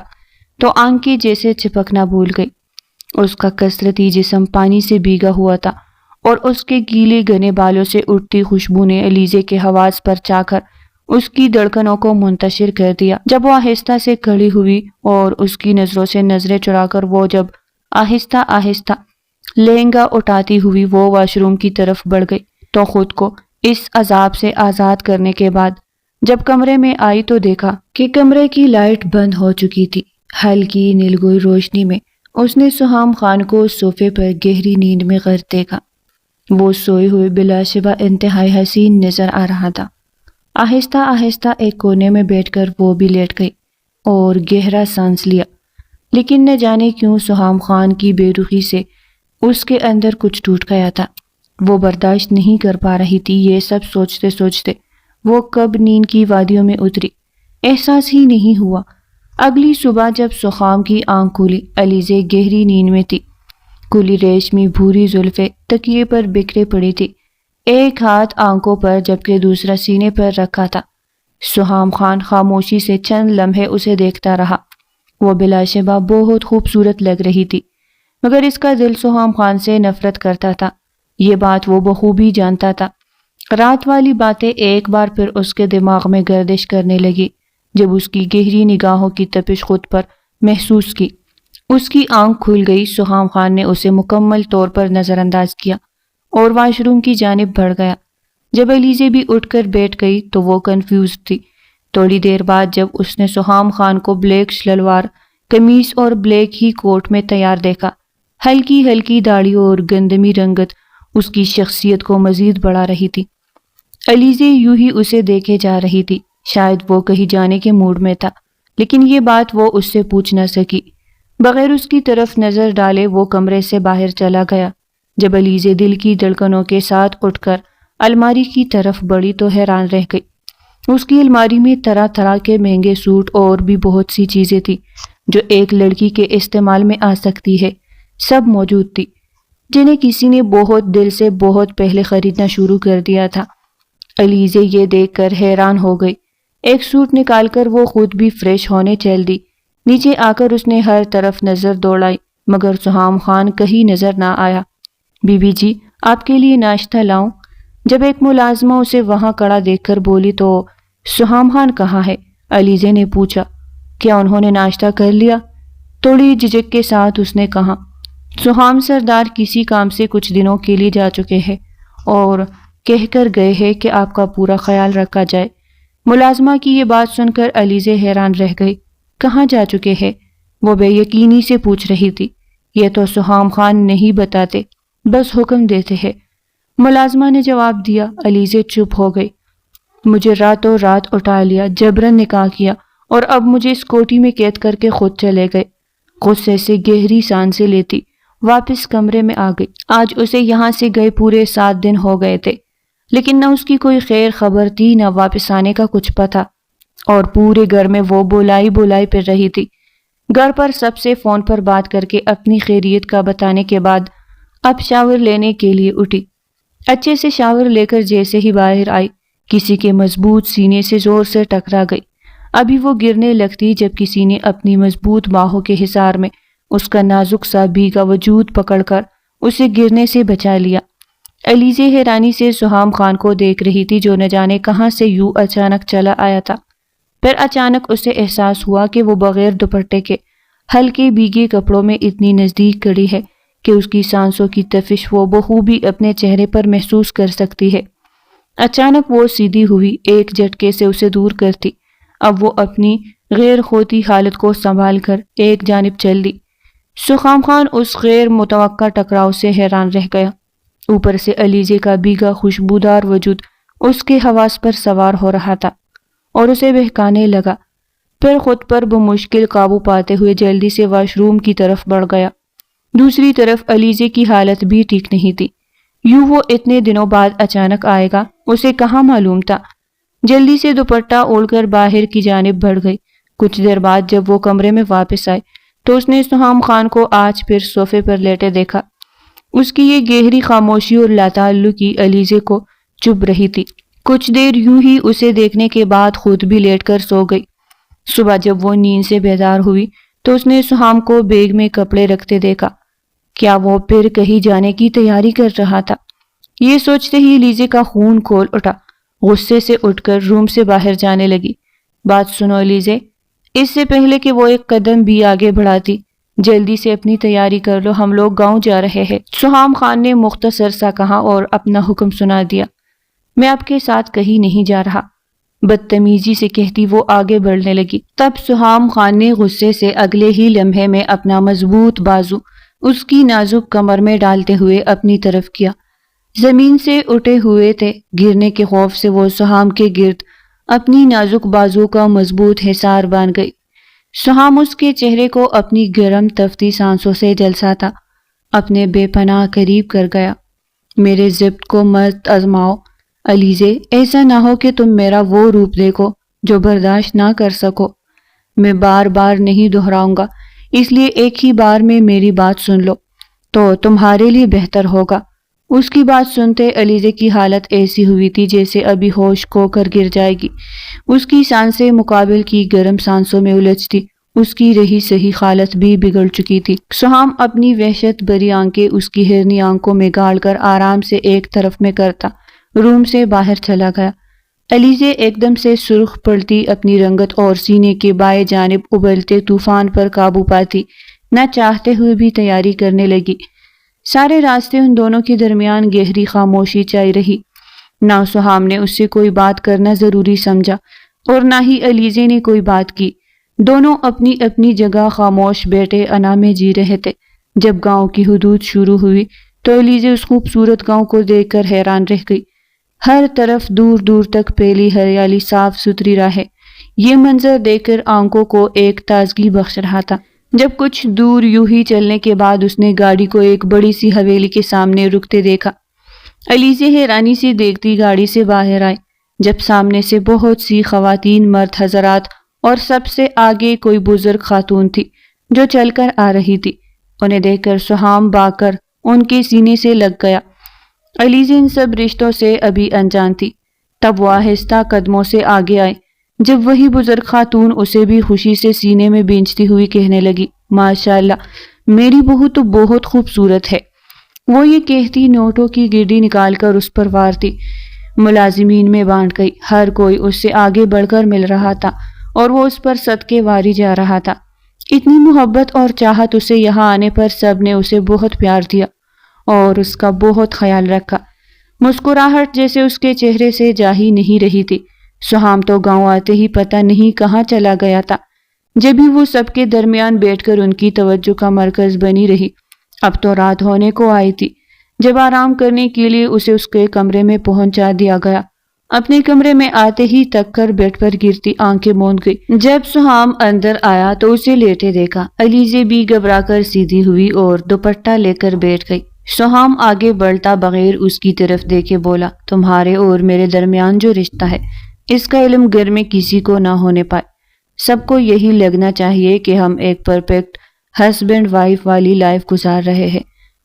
[SPEAKER 1] تو آنکھیں جیسے چپکنا بھول گئی۔ اس کا کثرتی جسم پانی سے بھیگا ہوا تھا اور اس کے گیلے گھنے بالوں سے اٹھتی خوشبو نے علیزے کے حواس پر چا کر اس کی دھڑکنوں کو منتشر کر دیا۔ جب وہ آہستہ سے کھڑی ہوئی اور اس کی نظروں سے نظریں چڑھا کر وہ جب آہستہ آہستہ لہنگا اٹھاتی ہوئی وہ واش روم کی طرف بڑھ گئی تو خود کو اس عذاب سے آزاد کرنے کے بعد جب کمرے میں آئی تو دیکھا کہ کمرے کی لائٹ بند ہو چکی تھی۔ ہلکی نیلگوئی روشنی میں اس نے سہام خان کو صوفے پر گہری نیند میں غرق دیکھا۔ وہ سوئے ہوئے بلا شبہ انتہائی حسین نظر آ رہا تھا۔ آہستہ آہستہ ایک کونے میں بیٹھ کر وہ بھی لیٹ گئی اور گہرا سانس لیا، لیکن نہ جانے کیوں سہام خان کی بے رخی سے اس کے اندر کچھ ٹوٹ گیا تھا۔ وہ برداشت نہیں کر پا رہی تھی۔ یہ سب سوچتے سوچتے وہ کب نیند کی وادیوں میں اتری، احساس ہی نہیں ہوا۔ اگلی صبح جب سہام کی آنکھ کھلی، علیزے گہری نیند میں تھی۔ کھلی ریشمی بھوری زلفیں تکیے پر بکھرے پڑی تھی، ایک ہاتھ آنکھوں پر جبکہ دوسرا سینے پر رکھا تھا۔ سہام خان خاموشی سے چند لمحے اسے دیکھتا رہا۔ وہ بلا شبہ بہت خوبصورت لگ رہی تھی، مگر اس کا دل سہام خان سے نفرت کرتا تھا۔ یہ بات وہ بخوبی جانتا تھا۔ رات والی باتیں ایک بار پھر اس کے دماغ میں گردش کرنے لگی جب اس کی گہری نگاہوں کی تپش خود پر محسوس کی۔ اس کی آنکھ کھل گئی۔ سہام خان نے اسے مکمل طور پر نظر انداز کیا اور واش روم کی جانب بڑھ گیا۔ جب علیزے بھی اٹھ کر بیٹھ گئی تو وہ کنفیوز تھی۔ تھوڑی دیر بعد جب اس نے سہام خان کو بلیک شلوار قمیص اور بلیک ہی کوٹ میں تیار دیکھا، ہلکی ہلکی داڑھی اور گندمی رنگت اس کی شخصیت کو مزید بڑھا رہی تھی۔ علیزے یوں ہی اسے دیکھے جا رہی تھی۔ شاید وہ کہیں جانے کے موڈ میں تھا، لیکن یہ بات وہ اس سے پوچھ نہ سکی۔ بغیر اس کی طرف نظر ڈالے وہ کمرے سے باہر چلا گیا۔ جب علیزے دل کی دھڑکنوں کے ساتھ اٹھ کر الماری کی طرف بڑھی تو حیران رہ گئی۔ اس کی الماری میں طرح طرح کے مہنگے سوٹ اور بھی بہت سی چیزیں تھی جو ایک لڑکی کے استعمال میں آ سکتی ہے، سب موجود تھی، جنہیں کسی نے بہت دل سے بہت پہلے خریدنا شروع کر دیا تھا۔ علیزے یہ دیکھ کر حیران ہو گئی۔ ایک سوٹ نکال کر وہ خود بھی فریش ہونے چل دی۔ نیچے آ کر اس نے ہر طرف نظر دوڑائی مگر سہام خان کہیں نظر نہ آیا۔ بی بی جی، آپ کے لیے ناشتہ لاؤں؟ جب ایک ملازمہ اسے وہاں کھڑا دیکھ کر بولی تو سہام خان کہاں ہے؟ علیزے نے پوچھا۔ کیا انہوں نے ناشتہ کر لیا؟ تھوڑی جھجک کے ساتھ اس نے کہا۔ سہام سردار کسی کام سے کچھ دنوں کے لیے جا چکے ہیں اور کہہ کر گئے ہیں کہ آپ کا پورا خیال رکھا جائے۔ ملازمہ کی یہ بات سن کر علیزے حیران رہ گئی۔ کہاں جا چکے ہیں؟ وہ بے یقینی سے پوچھ رہی تھی۔ یہ تو سہام خان نہیں بتاتے، بس حکم دیتے ہیں، ملازمہ نے جواب دیا۔ علیزے چپ ہو گئی۔ مجھے راتوں رات اٹھا لیا، جبرن نکاح کیا اور اب مجھے اس کوٹھی میں قید کر کے خود چلے گئے۔ غصے سے گہری سانسیں لیتی واپس کمرے میں آ گئی۔ آج اسے یہاں سے گئے پورے 7 دن ہو گئے تھے، لیکن نہ اس کی کوئی خیر خبر تھی نہ واپس آنے کا کچھ پتہ، اور پورے گھر میں وہ بولائی بولائی پھر رہی تھی۔ گھر پر سب سے فون پر بات کر کے اپنی خیریت کا بتانے کے بعد اب شاور لینے کے لیے اٹھی۔ اچھے سے شاور لے کر جیسے ہی باہر آئی، کسی کے مضبوط سینے سے زور سے ٹکرا گئی۔ ابھی وہ گرنے لگتی جب کسی نے اپنی مضبوط باہوں کے حصار میں اس کا نازک سا بھیگا وجود پکڑ کر اسے گرنے سے بچا لیا۔ علیزے حیرانی سے سہام خان کو دیکھ رہی تھی جو نہ جانے کہاں سے یوں اچانک چلا آیا تھا۔ پھر اچانک اسے احساس ہوا کہ وہ بغیر دوپٹے کے ہلکے بھیگے کپڑوں میں اتنی نزدیک کھڑی ہے کہ اس کی سانسوں کی تفش وہ بخوبی اپنے چہرے پر محسوس کر سکتی ہے۔ اچانک وہ سیدھی ہوئی، ایک جھٹکے سے اسے دور کرتی۔ اب وہ اپنی غیر ہوتی حالت کو سنبھال کر ایک جانب چل دی۔ سہام خان اس غیر متوقع ٹکراؤ سے حیران رہ گیا۔ اوپر سے علیزے کا بھیگا خوشبودار وجود اس کے حواس پر سوار ہو رہا تھا اور اسے بہکانے لگا۔ پھر خود پر بمشکل قابو پاتے ہوئے جلدی سے واش روم کی طرف بڑھ گیا۔ دوسری طرف علیزے کی حالت بھی ٹھیک نہیں تھی۔ یوں وہ اتنے دنوں بعد اچانک آئے گا، اسے کہاں معلوم تھا۔ جلدی سے دوپٹہ اوڑھ کر باہر کی جانب بڑھ گئی۔ کچھ دیر بعد جب وہ کمرے میں واپس آئے تو اس نے سہام خان کو آج پھر صوفے پر لیٹے دیکھا۔ اس کی یہ گہری خاموشی اور لاتعلقی علیزے کو چبھ رہی تھی۔ کچھ دیر یوں ہی اسے دیکھنے کے بعد خود بھی لیٹ کر سو گئی۔ صبح جب وہ نیند سے بیدار ہوئی تو اس نے سہام کو بیگ میں کپڑے رکھتے دیکھا۔ کیا وہ پھر کہیں جانے کی تیاری کر رہا تھا؟ یہ سوچتے ہی علیزے کا خون کھول اٹھا۔ غصے سے اٹھ کر روم سے باہر جانے لگی۔ بات سنو علیزے، اس سے پہلے کہ وہ ایک قدم بھی آگے بڑھاتی، جلدی سے اپنی تیاری کر لو، ہم لوگ گاؤں جا رہے ہیں۔ سہام خان نے مختصر سا کہا اور اپنا حکم سنا دیا۔ میں آپ کے ساتھ کہیں نہیں جا رہا، بدتمیزی سے کہتی وہ آگے بڑھنے لگی۔ تب سہام خان نے غصے سے اگلے ہی لمحے میں اپنا مضبوط بازو اس کی نازک کمر میں ڈالتے ہوئے اپنی طرف کیا۔ زمین سے اٹھے ہوئے تھے، گرنے کے خوف سے وہ سہام کے گرد اپنی نازک بازو کا مضبوط حصار باندھ گئی۔ سہام اس کے چہرے کو اپنی گرم تفتی سانسوں سے جلسا تھا، اپنے بے پناہ قریب کر گیا۔ میرے ضبط کو مت آزماؤ علیزے، ایسا نہ ہو کہ تم میرا وہ روپ دیکھو جو برداشت نہ کر سکو۔ میں بار بار نہیں دہراؤں گا، اس لیے ایک ہی بار میں میری بات سن لو تو تمہارے لیے بہتر ہوگا۔ اس کی بات سنتے علیزے کی حالت ایسی ہوئی تھی جیسے ابھی ہوش کھو کر گر جائے گی۔ اس کی سانسیں مقابل کی گرم سانسوں میں الجھتی، اس کی رہی سہی حالت بھی بگڑ چکی تھی۔ سہام اپنی وحشت بھری آنکھیں اس کی ہرنی آنکھوں میں گاڑ کر آرام سے ایک طرف میں کرتا روم سے باہر چلا گیا۔ علیزے ایک دم سے سرخ پڑتی اپنی رنگت اور سینے کے بائیں جانب ابلتے طوفان پر قابو پاتی نہ چاہتے ہوئے بھی تیاری کرنے لگی۔ سارے راستے ان دونوں کے درمیان گہری خاموشی چھائی رہی۔ نہ سہام نے اس سے کوئی بات کرنا ضروری سمجھا اور نہ ہی علیزے نے کوئی بات کی۔ دونوں اپنی اپنی جگہ خاموش بیٹھے انا میں جی رہے تھے۔ جب گاؤں کی حدود شروع ہوئی تو علیزے اس خوبصورت گاؤں کو دیکھ کر حیران رہ گئی۔ ہر طرف دور دور تک پھیلی ہریالی، صاف ستھری راہیں، یہ منظر دیکھ کر آنکھوں کو ایک تازگی بخش رہا تھا۔ جب کچھ دور یوں ہی چلنے کے بعد اس نے گاڑی کو ایک بڑی سی حویلی کے سامنے رکتے دیکھا۔ علیزے حیرانی سے دیکھتی گاڑی سے باہر آئے، جب سامنے سے بہت سی خواتین، مرد حضرات اور سب سے آگے کوئی بزرگ خاتون تھی جو چل کر آ رہی تھی۔ انہیں دیکھ کر سہام بھاگ کر ان کے سینے سے لگ گیا۔ علیزے ان سب رشتوں سے ابھی انجان تھی۔ تب وہ آہستہ قدموں سے آگے آئے، جب وہی بزرگ خاتون اسے بھی خوشی سے سینے میں بینچتی ہوئی کہنے لگی، ماشاءاللہ میری بہو تو بہت خوبصورت ہے۔ وہ یہ کہتی نوٹوں کی گڈی نکال کر اس پر وارتی، ملازمین میں بانٹ گئی۔ ہر کوئی اس سے آگے بڑھ کر مل رہا تھا اور وہ اس پر صدقے واری جا رہا تھا۔ اتنی محبت اور چاہت اسے یہاں آنے پر سب نے اسے بہت پیار دیا اور اس کا بہت خیال رکھا۔ مسکراہٹ جیسے اس کے چہرے سے جا ہی نہیں رہی تھی۔ سہام تو گاؤں آتے ہی پتہ نہیں کہاں چلا گیا تھا، جب بھی وہ سب کے درمیان بیٹھ کر ان کی توجہ کا مرکز بنی رہی۔ اب تو رات ہونے کو آئی تھی جب آرام کرنے کے لیے اسے اس کے کمرے میں پہنچا دیا گیا۔ اپنے کمرے میں آتے ہی تک کر بیڈ پر گرتی آنکھیں موند گئی۔ جب سہام اندر آیا تو اسے لیٹے دیکھا۔ علیزے بھی گھبرا کر سیدھی ہوئی اور دوپٹہ لے کر بیٹھ گئی۔ سہام آگے بڑھتا بغیر اس کی طرف دیکھے بولا، تمہارے اور میرے درمیان جو رشتہ ہے اس کا علم گھر میں کسی کو نہ ہونے پائے۔ سب کو یہی لگنا چاہیے کہ ہم ایک پرفیکٹ ہسبینڈ وائف والی لائف گزار رہے ہیں۔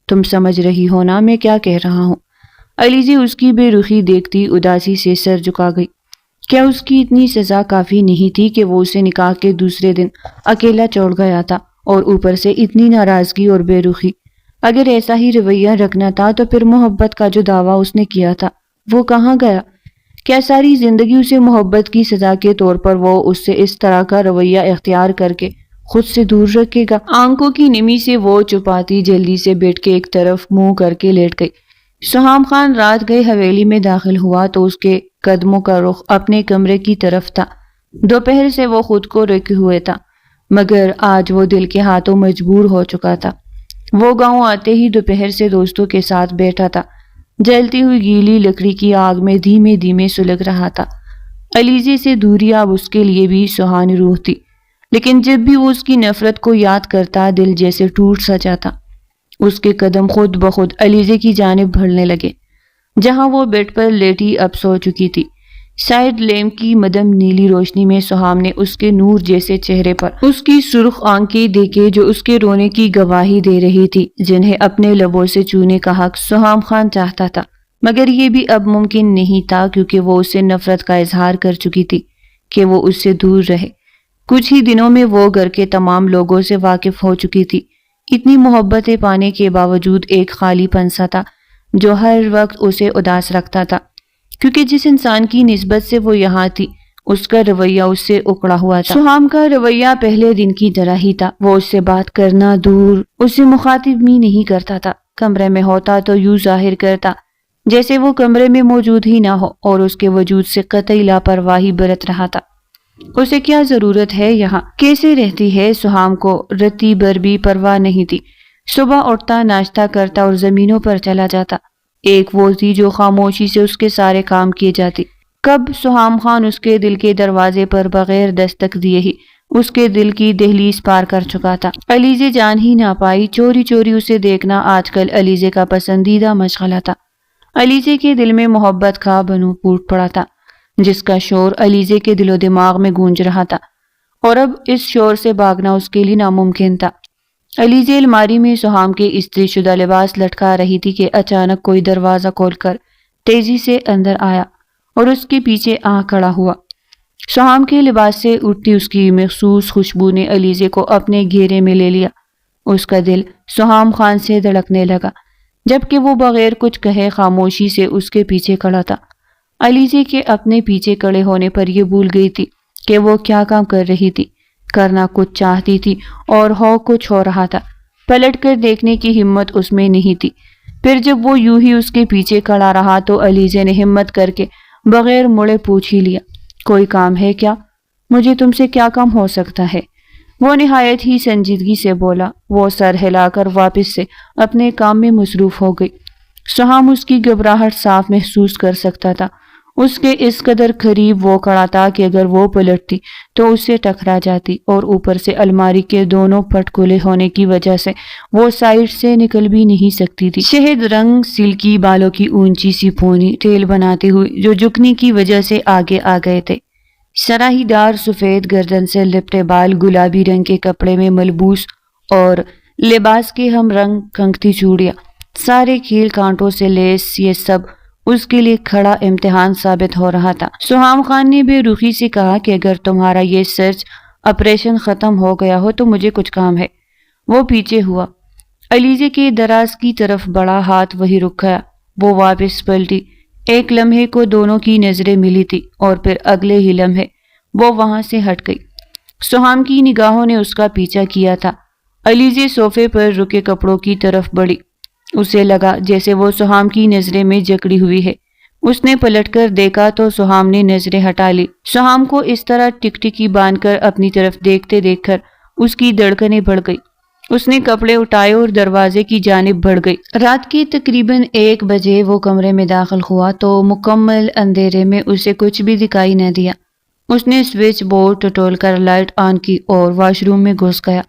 [SPEAKER 1] تم سمجھ رہی ہو نا میں کیا کہہ رہا ہوں؟ علیزی اس کی بے رخی دیکھتی اداسی سے سر جھکا گئی۔ کیا اس کی اتنی سزا کافی نہیں تھی کہ وہ اسے نکاح کے دوسرے دن اکیلا چھوڑ گیا تھا، اور اوپر سے اتنی ناراضگی اور بے رخی؟ اگر ایسا ہی رویہ رکھنا تھا تو پھر محبت کا جو دعویٰ اس نے کیا تھا وہ کہاں گیا؟ کیا ساری زندگی اسے محبت کی سزا کے طور پر وہ اس سے اس طرح کا رویہ اختیار کر کے خود سے دور رکھے گا؟ آنکھوں کی نمی سے وہ چھپاتی جلدی سے بیٹھ کے ایک طرف منہ کر کے لیٹ گئی۔ سہام خان رات گئے حویلی میں داخل ہوا تو اس کے قدموں کا رخ اپنے کمرے کی طرف تھا۔ دوپہر سے وہ خود کو روکے ہوئے تھا، مگر آج وہ دل کے ہاتھوں مجبور ہو چکا تھا۔ وہ گاؤں آتے ہی دوپہر سے دوستوں کے ساتھ بیٹھا تھا، جلتی ہوئی گیلی لکڑی کی آگ میں دھیمے دھیمے سلگ رہا تھا۔ علیزے سے دوری اب اس کے لیے بھی سہانی روح تھی، لیکن جب بھی وہ اس کی نفرت کو یاد کرتا دل جیسے ٹوٹ سا جاتا۔ اس کے قدم خود بخود علیزے کی جانب بڑھنے لگے، جہاں وہ بیڈ پر لیٹی اب سو چکی تھی۔ سائیڈ لیمپ کی مدم نیلی روشنی میں سہام نے اس کے نور جیسے چہرے پر اس کی سرخ آنکھیں دیکھے جو اس کے رونے کی گواہی دے رہی تھی، جنہیں اپنے لبوں سے چونے کا حق سہام خان چاہتا تھا، مگر یہ بھی اب ممکن نہیں تھا کیونکہ وہ اس سے نفرت کا اظہار کر چکی تھی کہ وہ اس سے دور رہے۔ کچھ ہی دنوں میں وہ گھر کے تمام لوگوں سے واقف ہو چکی تھی۔ اتنی محبتیں پانے کے باوجود ایک خالی پن سا تھا جو ہر وقت اسے اداس رکھتا تھا، کیونکہ جس انسان کی نسبت سے وہ یہاں تھی اس کا رویہ اس سے اکڑا ہوا تھا۔ سہام کا رویہ پہلے دن کی طرح ہی تھا، وہ اس سے بات کرنا دور، اس سے مخاطب بھی نہیں کرتا تھا۔ کمرے میں ہوتا تو یوں ظاہر کرتا جیسے وہ کمرے میں موجود ہی نہ ہو، اور اس کے وجود سے قطعی لاپرواہی برت رہا تھا۔ اسے کیا ضرورت ہے یہاں؟ کیسے رہتی ہے؟ سہام کو رتی بھر بھی پرواہ نہیں تھی۔ صبح اٹھتا، ناشتہ کرتا اور زمینوں پر چلا جاتا۔ ایک وہ تھی جو خاموشی سے اس کے سارے کام کیے جاتی۔ کب سہام خان اس کے دل کے دروازے پر بغیر دستک دیے ہی اس کے دل کی دہلیز پار کر چکا تھا۔ علیزے جان ہی نہ پائی، چوری چوری اسے دیکھنا آج کل علیزے کا پسندیدہ مشغلہ تھا۔ علیزے کے دل میں محبت کا بنو پھوٹ پڑا تھا، جس کا شور علیزے کے دل و دماغ میں گونج رہا تھا، اور اب اس شور سے بھاگنا اس کے لیے ناممکن تھا۔ علیزے الماری میں سہام کے استری شدہ لباس لٹکا رہی تھی کہ اچانک کوئی دروازہ کھول کر تیزی سے اندر آیا اور اس کے پیچھے آ کھڑا ہوا۔ سہام کے لباس سے اٹھتی اس کی مخصوص خوشبو نے علیزے کو اپنے گھیرے میں لے لیا۔ اس کا دل سہام خان سے دھڑکنے لگا، جبکہ وہ بغیر کچھ کہے خاموشی سے اس کے پیچھے کھڑا تھا۔ علیزے کے اپنے پیچھے کھڑے ہونے پر یہ بھول گئی تھی کہ وہ کیا کام کر رہی تھی۔ کرنا کچھ چاہتی تھی اور ہو کچھ ہو رہا تھا۔ پلٹ کر دیکھنے کی ہمت اس میں نہیں تھی۔ پھر جب وہ یوں ہی اس کے پیچھے کھڑا رہا تو علیزے نے ہمت کر کے بغیر مڑے پوچھ ہی لیا، کوئی کام ہے کیا؟ مجھے تم سے کیا کام ہو سکتا ہے؟ وہ نہایت ہی سنجیدگی سے بولا۔ وہ سر ہلا کر واپس سے اپنے کام میں مصروف ہو گئی۔ سہام اس کی گھبراہٹ صاف محسوس کر سکتا تھا۔ اس کے اس قدر قریب وہ کھڑا تھا کہ اگر وہ پلٹتی تو اس سے ٹکرا جاتی، اور اوپر سے الماری کے دونوں پٹ کھلے ہونے کی وجہ سے وہ سائیڈ سے نکل بھی نہیں سکتی تھی۔ شہد رنگ سلکی بالوں کی اونچی سی پونی ٹیل بناتے ہوئے جو جھکنے کی وجہ سے آگے آ گئے تھے۔ سراہی دار سفید گردن سے لپٹے بال، گلابی رنگ کے کپڑے میں ملبوس اور لباس کے ہم رنگ کنگتی چوڑیاں، سارے کھیل کانٹوں سے لیس، یہ سب اس کے لیے کھڑا امتحان ثابت ہو رہا تھا۔ سہام خان نے بے رخی سے کہا کہ اگر تمہارا یہ سرچ آپریشن ختم ہو گیا ہو تو مجھے کچھ کام ہے۔ وہ پیچھے ہوا، علیزے کے دراز کی طرف بڑا ہاتھ وہی رک گیا۔ وہ واپس پلٹی۔ ایک لمحے کو دونوں کی نظریں ملی تھی اور پھر اگلے ہی لمحے وہ وہاں سے ہٹ گئی۔ سہام کی نگاہوں نے اس کا پیچھا کیا تھا۔ علیزے صوفے پر رکے کپڑوں کی طرف بڑھی۔ اسے لگا جیسے وہ سہام کی نظریں میں جکڑی ہوئی ہے۔ اس نے پلٹ کر دیکھا تو سہام نے نظریں ہٹا لی۔ سہام کو اس طرح ٹکٹکی باندھ کر اپنی طرف دیکھتے دیکھ کر اس کی دھڑکنیں بڑھ گئی۔ اس نے کپڑے اٹھائے اور دروازے کی جانب بڑھ گئی۔ رات کے تقریباً 1 بجے وہ کمرے میں داخل ہوا تو مکمل اندھیرے میں اسے کچھ بھی دکھائی نہ دیا۔ اس نے سوئچ بورڈ ٹٹول کر لائٹ آن کی اور واش روم میں گھس گیا۔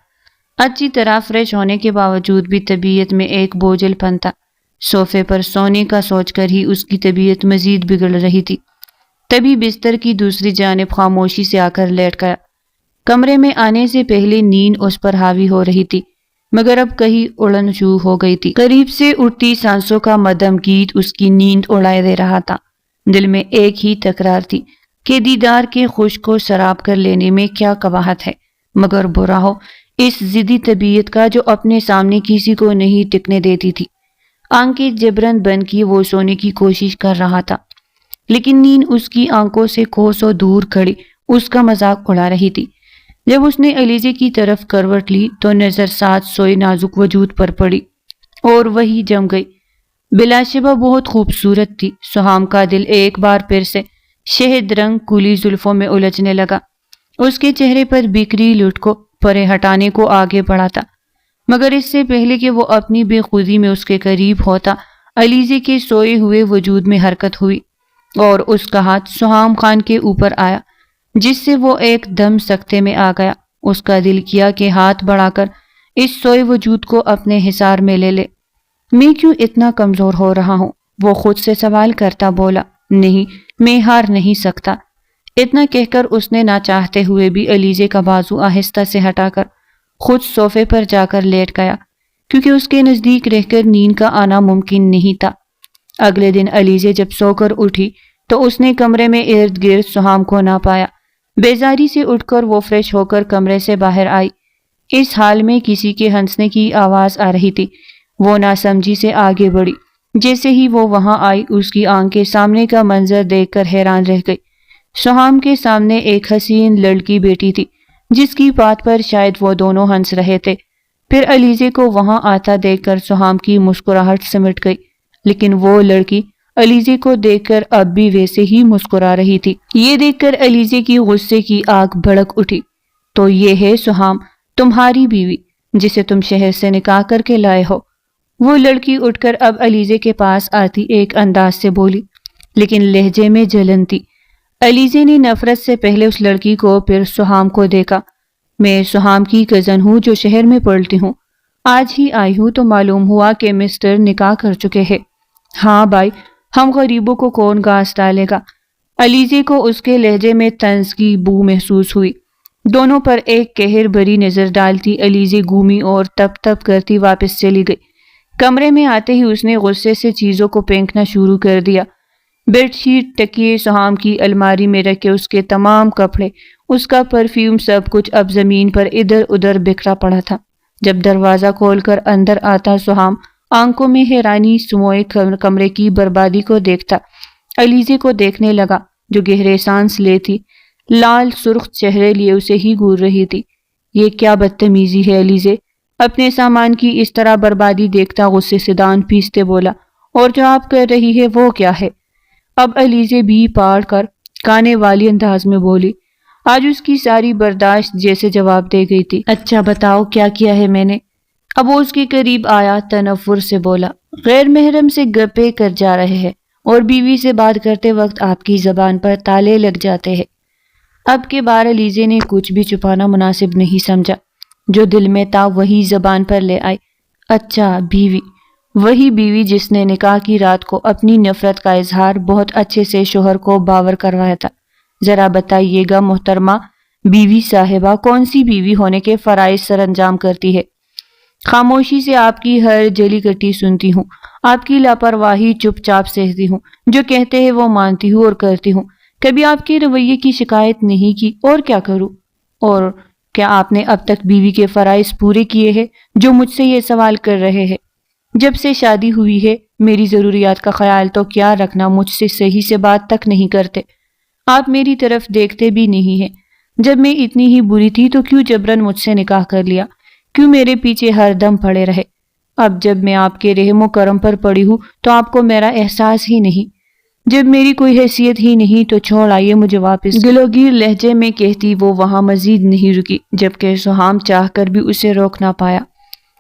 [SPEAKER 1] اچھی طرح فریش ہونے کے باوجود بھی طبیعت میں ایک بوجھل پن تھا۔ صوفے پر سونے کا سوچ کر ہی اس کی طبیعت مزید بگڑ رہی تھی۔ تبھی بستر کی دوسری جانب خاموشی سے آ کر لیٹ گیا۔ کمرے میں آنے سے پہلے نیند اس پر حاوی ہو رہی تھی، مگر اب کہیں اڑن شروع ہو گئی تھی۔ قریب سے اٹھتی سانسوں کا مدھم گیت اس کی نیند اڑائے دے رہا تھا۔ دل میں ایک ہی تکرار تھی کہ دیدار کے خوش کو سراب کر لینے میں کیا قباحت ہے، مگر برا ہو اس ضدی طبیعت کا جو اپنے سامنے کسی کو نہیں ٹکنے دیتی تھی۔ آنکھیں جبرن بند کی وہ سونے کی کوشش کر رہا تھا، لیکن نیند اس کی آنکھوں سے کوسوں دور کھڑی اس کا مذاق اڑا رہی تھی۔ جب اس نے علیزے کی طرف کروٹ لی تو نظر ساتھ سوئے نازک وجود پر پڑی اور وہی جم گئی۔ بلا شبہ بہت خوبصورت تھی۔ سہام کا دل ایک بار پھر سے شہد رنگ کلی زلفوں میں الجھنے لگا۔ اس کے چہرے پر بکھری لٹ کو پرے ہٹانے کو آگے بڑھا تھا، مگر اس سے پہلے کہ وہ اپنی بے خودی میں اس کے قریب ہوتا، علیزے کے سوئے ہوئے وجود میں حرکت ہوئی اور اس کا ہاتھ سہام خان کے اوپر آیا، جس سے وہ ایک دم سکتے میں آ گیا۔ اس کا دل کیا کہ ہاتھ بڑھا کر اس سوئے وجود کو اپنے حصار میں لے لے۔ میں کیوں اتنا کمزور ہو رہا ہوں؟ وہ خود سے سوال کرتا بولا۔ نہیں، میں ہار نہیں سکتا۔ اتنا کہہ کر اس نے نہ چاہتے ہوئے بھی علیزے کا بازو آہستہ سے ہٹا کر خود صوفے پر جا کر لیٹ گیا، کیونکہ اس کے نزدیک رہ کر نیند کا آنا ممکن نہیں تھا۔ اگلے دن علیزے جب سو کر اٹھی تو اس نے کمرے میں ارد گرد سہام کو نہ پایا۔ بیزاری سے اٹھ کر وہ فریش ہو کر کمرے سے باہر آئی۔ اس حال میں کسی کے ہنسنے کی آواز آ رہی تھی۔ وہ ناسمجھی سے آگے بڑھی۔ جیسے ہی وہ وہاں آئی، اس کی آنکھ کے سامنے کا منظر دیکھ کر حیران رہ گئی۔ سہام کے سامنے ایک حسین لڑکی بیٹی تھی، جس کی بات پر شاید وہ دونوں ہنس رہے تھے۔ پھر علیزے کو وہاں آتا دیکھ کر سہام کی مسکراہٹ سمٹ گئی، لیکن وہ لڑکی علیزے کو دیکھ کر اب بھی ویسے ہی مسکرا رہی تھی۔ یہ دیکھ کر علیزے کی غصے کی آگ بھڑک اٹھی۔ تو یہ ہے سہام، تمہاری بیوی، جسے تم شہر سے نکاح کر کے لائے ہو؟ وہ لڑکی اٹھ کر اب علیزے کے پاس آتی ایک انداز سے بولی، لیکن لہجے میں جلن تھی۔ علیزے نے نفرت سے پہلے اس لڑکی کو پھر سہام کو دیکھا۔ میں سہام کی کزن ہوں جو شہر میں پڑھتی ہوں۔ آج ہی آئی ہوں تو معلوم ہوا کہ مسٹر نکاح کر چکے ہیں۔ ہاں بھائی، ہم غریبوں کو کون گھاس ڈالے گا؟ علیزے کو اس کے لہجے میں طنز کی بو محسوس ہوئی۔ دونوں پر ایک قہر بری نظر ڈالتی علیزے گھومی اور تپ تپ کرتی واپس چلی گئی۔ کمرے میں آتے ہی اس نے غصے سے چیزوں کو پھینکنا شروع کر دیا۔ بیڈ شیٹ، تکیے، سہام کی الماری میں رکھے اس کے تمام کپڑے، اس کا پرفیوم، سب کچھ اب زمین پر ادھر ادھر بکھرا پڑا تھا۔ جب دروازہ کھول کر اندر آتا سہام آنکھوں میں حیرانی سموئے کمرے کی بربادی کو دیکھتا علیزے کو دیکھنے لگا، جو گہرے سانس لیتی لال سرخ چہرے لیے اسے ہی گور رہی تھی۔ یہ کیا بدتمیزی ہے علیزے؟ اپنے سامان کی اس طرح بربادی دیکھتا غصے سے دان پیستے بولا، اور جو آپ کر رہی ہے وہ کیا ہے؟ اب علیزے بھی پاڑ کر کانے والی انداز میں بولی۔ آج اس کی ساری برداشت جیسے جواب دے گئی تھی۔ اچھا بتاؤ کیا کیا ہے میں نے؟ اب وہ اس کے قریب آیا، تنفر سے بولا۔ غیر محرم سے گپے کر جا رہے ہیں اور بیوی سے بات کرتے وقت آپ کی زبان پر تالے لگ جاتے ہیں۔ اب کے بار علیزے نے کچھ بھی چھپانا مناسب نہیں سمجھا۔ جو دل میں تھا وہی زبان پر لے آئی۔ اچھا، بیوی، وہی بیوی جس نے نکاح کی رات کو اپنی نفرت کا اظہار بہت اچھے سے شوہر کو باور کروایا تھا۔ ذرا بتائیے گا محترمہ بیوی صاحبہ کون سی بیوی ہونے کے فرائض سر انجام کرتی ہے؟ خاموشی سے آپ کی ہر جلی کٹی سنتی ہوں، آپ کی لاپرواہی چپ چاپ سہتی ہوں، جو کہتے ہیں وہ مانتی ہوں اور کرتی ہوں۔ کبھی آپ کے رویے کی شکایت نہیں کی، اور کیا کروں؟ اور کیا آپ نے اب تک بیوی کے فرائض پورے کیے ہیں جو مجھ سے یہ سوال کر رہے ہیں؟ جب سے شادی ہوئی ہے میری ضروریات کا خیال تو کیا رکھنا مجھ سے صحیح سے بات تک نہیں کرتے۔ آپ میری طرف دیکھتے بھی نہیں ہیں۔ جب میں اتنی ہی بری تھی تو کیوں جبرن مجھ سے نکاح کر لیا؟ کیوں میرے پیچھے ہر دم پڑے رہے؟ اب جب میں آپ کے رحم و کرم پر پڑی ہوں تو آپ کو میرا احساس ہی نہیں۔ جب میری کوئی حیثیت ہی نہیں تو چھوڑ آئیے مجھے واپس۔ گلوگیر لہجے میں کہتی وہ وہاں مزید نہیں رکی، جبکہ سہام چاہ کر بھی اسے روک نہ پایا۔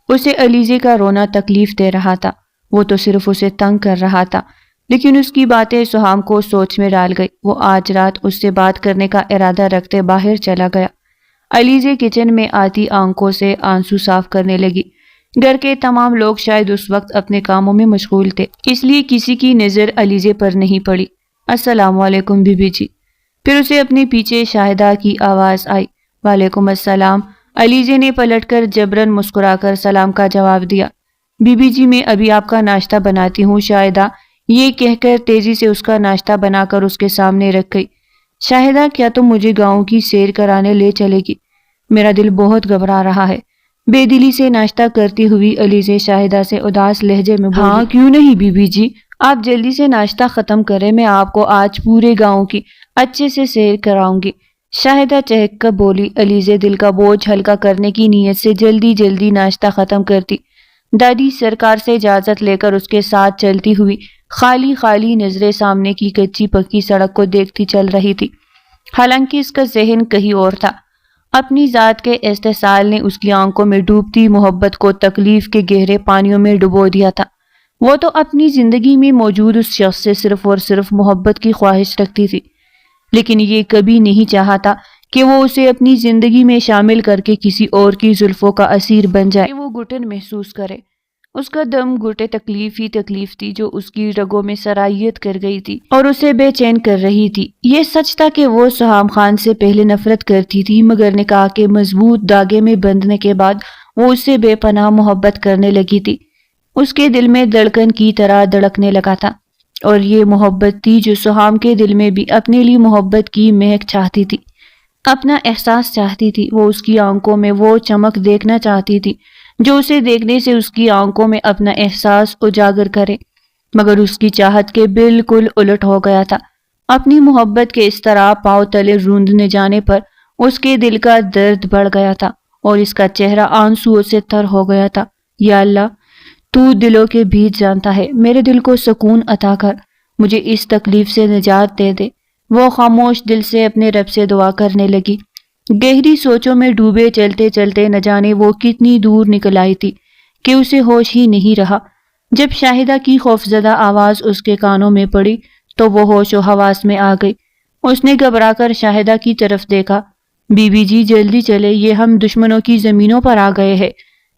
[SPEAKER 1] اسے علیزے کا رونا تکلیف دے رہا تھا، وہ تو صرف اسے تنگ کر رہا تھا، لیکن اس کی باتیں سہام کو سوچ میں ڈال گئی۔ وہ آج رات اس سے بات کرنے کا ارادہ رکھتے باہر چلا گیا۔ علیزے کچن میں آتی آنکھوں سے آنسو صاف کرنے لگی۔ گھر کے تمام لوگ شاید اس وقت اپنے کاموں میں مشغول تھے، اس لیے کسی کی نظر علیزے پر نہیں پڑی۔ السلام علیکم بی بی جی۔ پھر اسے اپنے پیچھے شاہدہ کی آواز آئی۔ وعلیکم السلام۔ علیزے نے پلٹ کر جبرن مسکرا کر سلام کا جواب دیا۔ بی بی جی میں ابھی آپ کا ناشتہ بناتی ہوں شاہدہ، یہ کہہ کر تیزی سے اس کا ناشتہ بنا کر اس کے سامنے رکھ گئی۔ شاہدہ کیا تم مجھے گاؤں کی سیر کرانے لے چلے گی؟ میرا دل بہت گھبرا رہا ہے۔ بے دلی سے ناشتہ کرتی ہوئی علیزے شاہدہ سے اداس لہجے میں بولی۔ ہاں کیوں نہیں بی بی جی، آپ جلدی سے ناشتہ ختم کریں، میں آپ کو آج پورے گاؤں کی اچھے سے سیر کراؤں گی۔ شاہدہ چہک کر بولی۔ علیزے دل کا بوجھ ہلکا کرنے کی نیت سے جلدی جلدی ناشتہ ختم کرتی دادی سرکار سے اجازت لے کر اس کے ساتھ چلتی ہوئی خالی خالی نظریں سامنے کی کچی پکی سڑک کو دیکھتی چل رہی تھی، حالانکہ اس کا ذہن کہیں اور تھا۔ اپنی ذات کے استحصال نے اس کی آنکھوں میں ڈوبتی محبت کو تکلیف کے گہرے پانیوں میں ڈبو دیا تھا۔ وہ تو اپنی زندگی میں موجود اس شخص سے صرف اور صرف محبت کی خواہش رکھتی تھی، لیکن یہ کبھی نہیں چاہا تھا کہ وہ اسے اپنی زندگی میں شامل کر کے کسی اور کی زلفوں کا اسیر بن جائے، کہ وہ گھٹن محسوس کرے۔ اس کا دم گھٹے تکلیف ہی تکلیف تھی جو اس کی رگوں میں سرائیت کر گئی تھی اور اسے بے چین کر رہی تھی۔ یہ سچ تھا کہ وہ سہام خان سے پہلے نفرت کرتی تھی، مگر نکاح کے مضبوط دھاگے میں بندھنے کے بعد وہ اس سے بے پناہ محبت کرنے لگی تھی۔ اس کے دل میں دھڑکن کی طرح دھڑکنے لگا تھا، اور یہ محبت تھی جو سہام کے دل میں بھی اپنے لیے محبت کی مہک چاہتی تھی، اپنا احساس چاہتی تھی۔ وہ اس کی آنکھوں میں وہ چمک دیکھنا چاہتی تھی جو اسے دیکھنے سے اس کی آنکھوں میں اپنا احساس اجاگر کرے، مگر اس کی چاہت کے بالکل الٹ ہو گیا تھا۔ اپنی محبت کے اس طرح پاؤں تلے روندنے جانے پر اس کے دل کا درد بڑھ گیا تھا اور اس کا چہرہ آنسوؤں سے تر ہو گیا تھا۔ یا اللہ، تو دلوں کے بیج جانتا ہے، میرے دل کو سکون عطا کر، مجھے اس تکلیف سے نجات دے دے۔ وہ خاموش دل سے اپنے رب سے دعا کرنے لگی۔ گہری سوچوں میں ڈوبے چلتے چلتے نہ جانے وہ کتنی دور نکل آئی تھی کہ اسے ہوش ہی نہیں رہا۔ جب شاہدہ کی خوفزدہ آواز اس کے کانوں میں پڑی تو وہ ہوش و حواس میں آ گئی۔ اس نے گھبرا کر شاہدہ کی طرف دیکھا۔ بی بی جی جلدی چلے، یہ ہم دشمنوں کی زمینوں پر آ گئے ہیں۔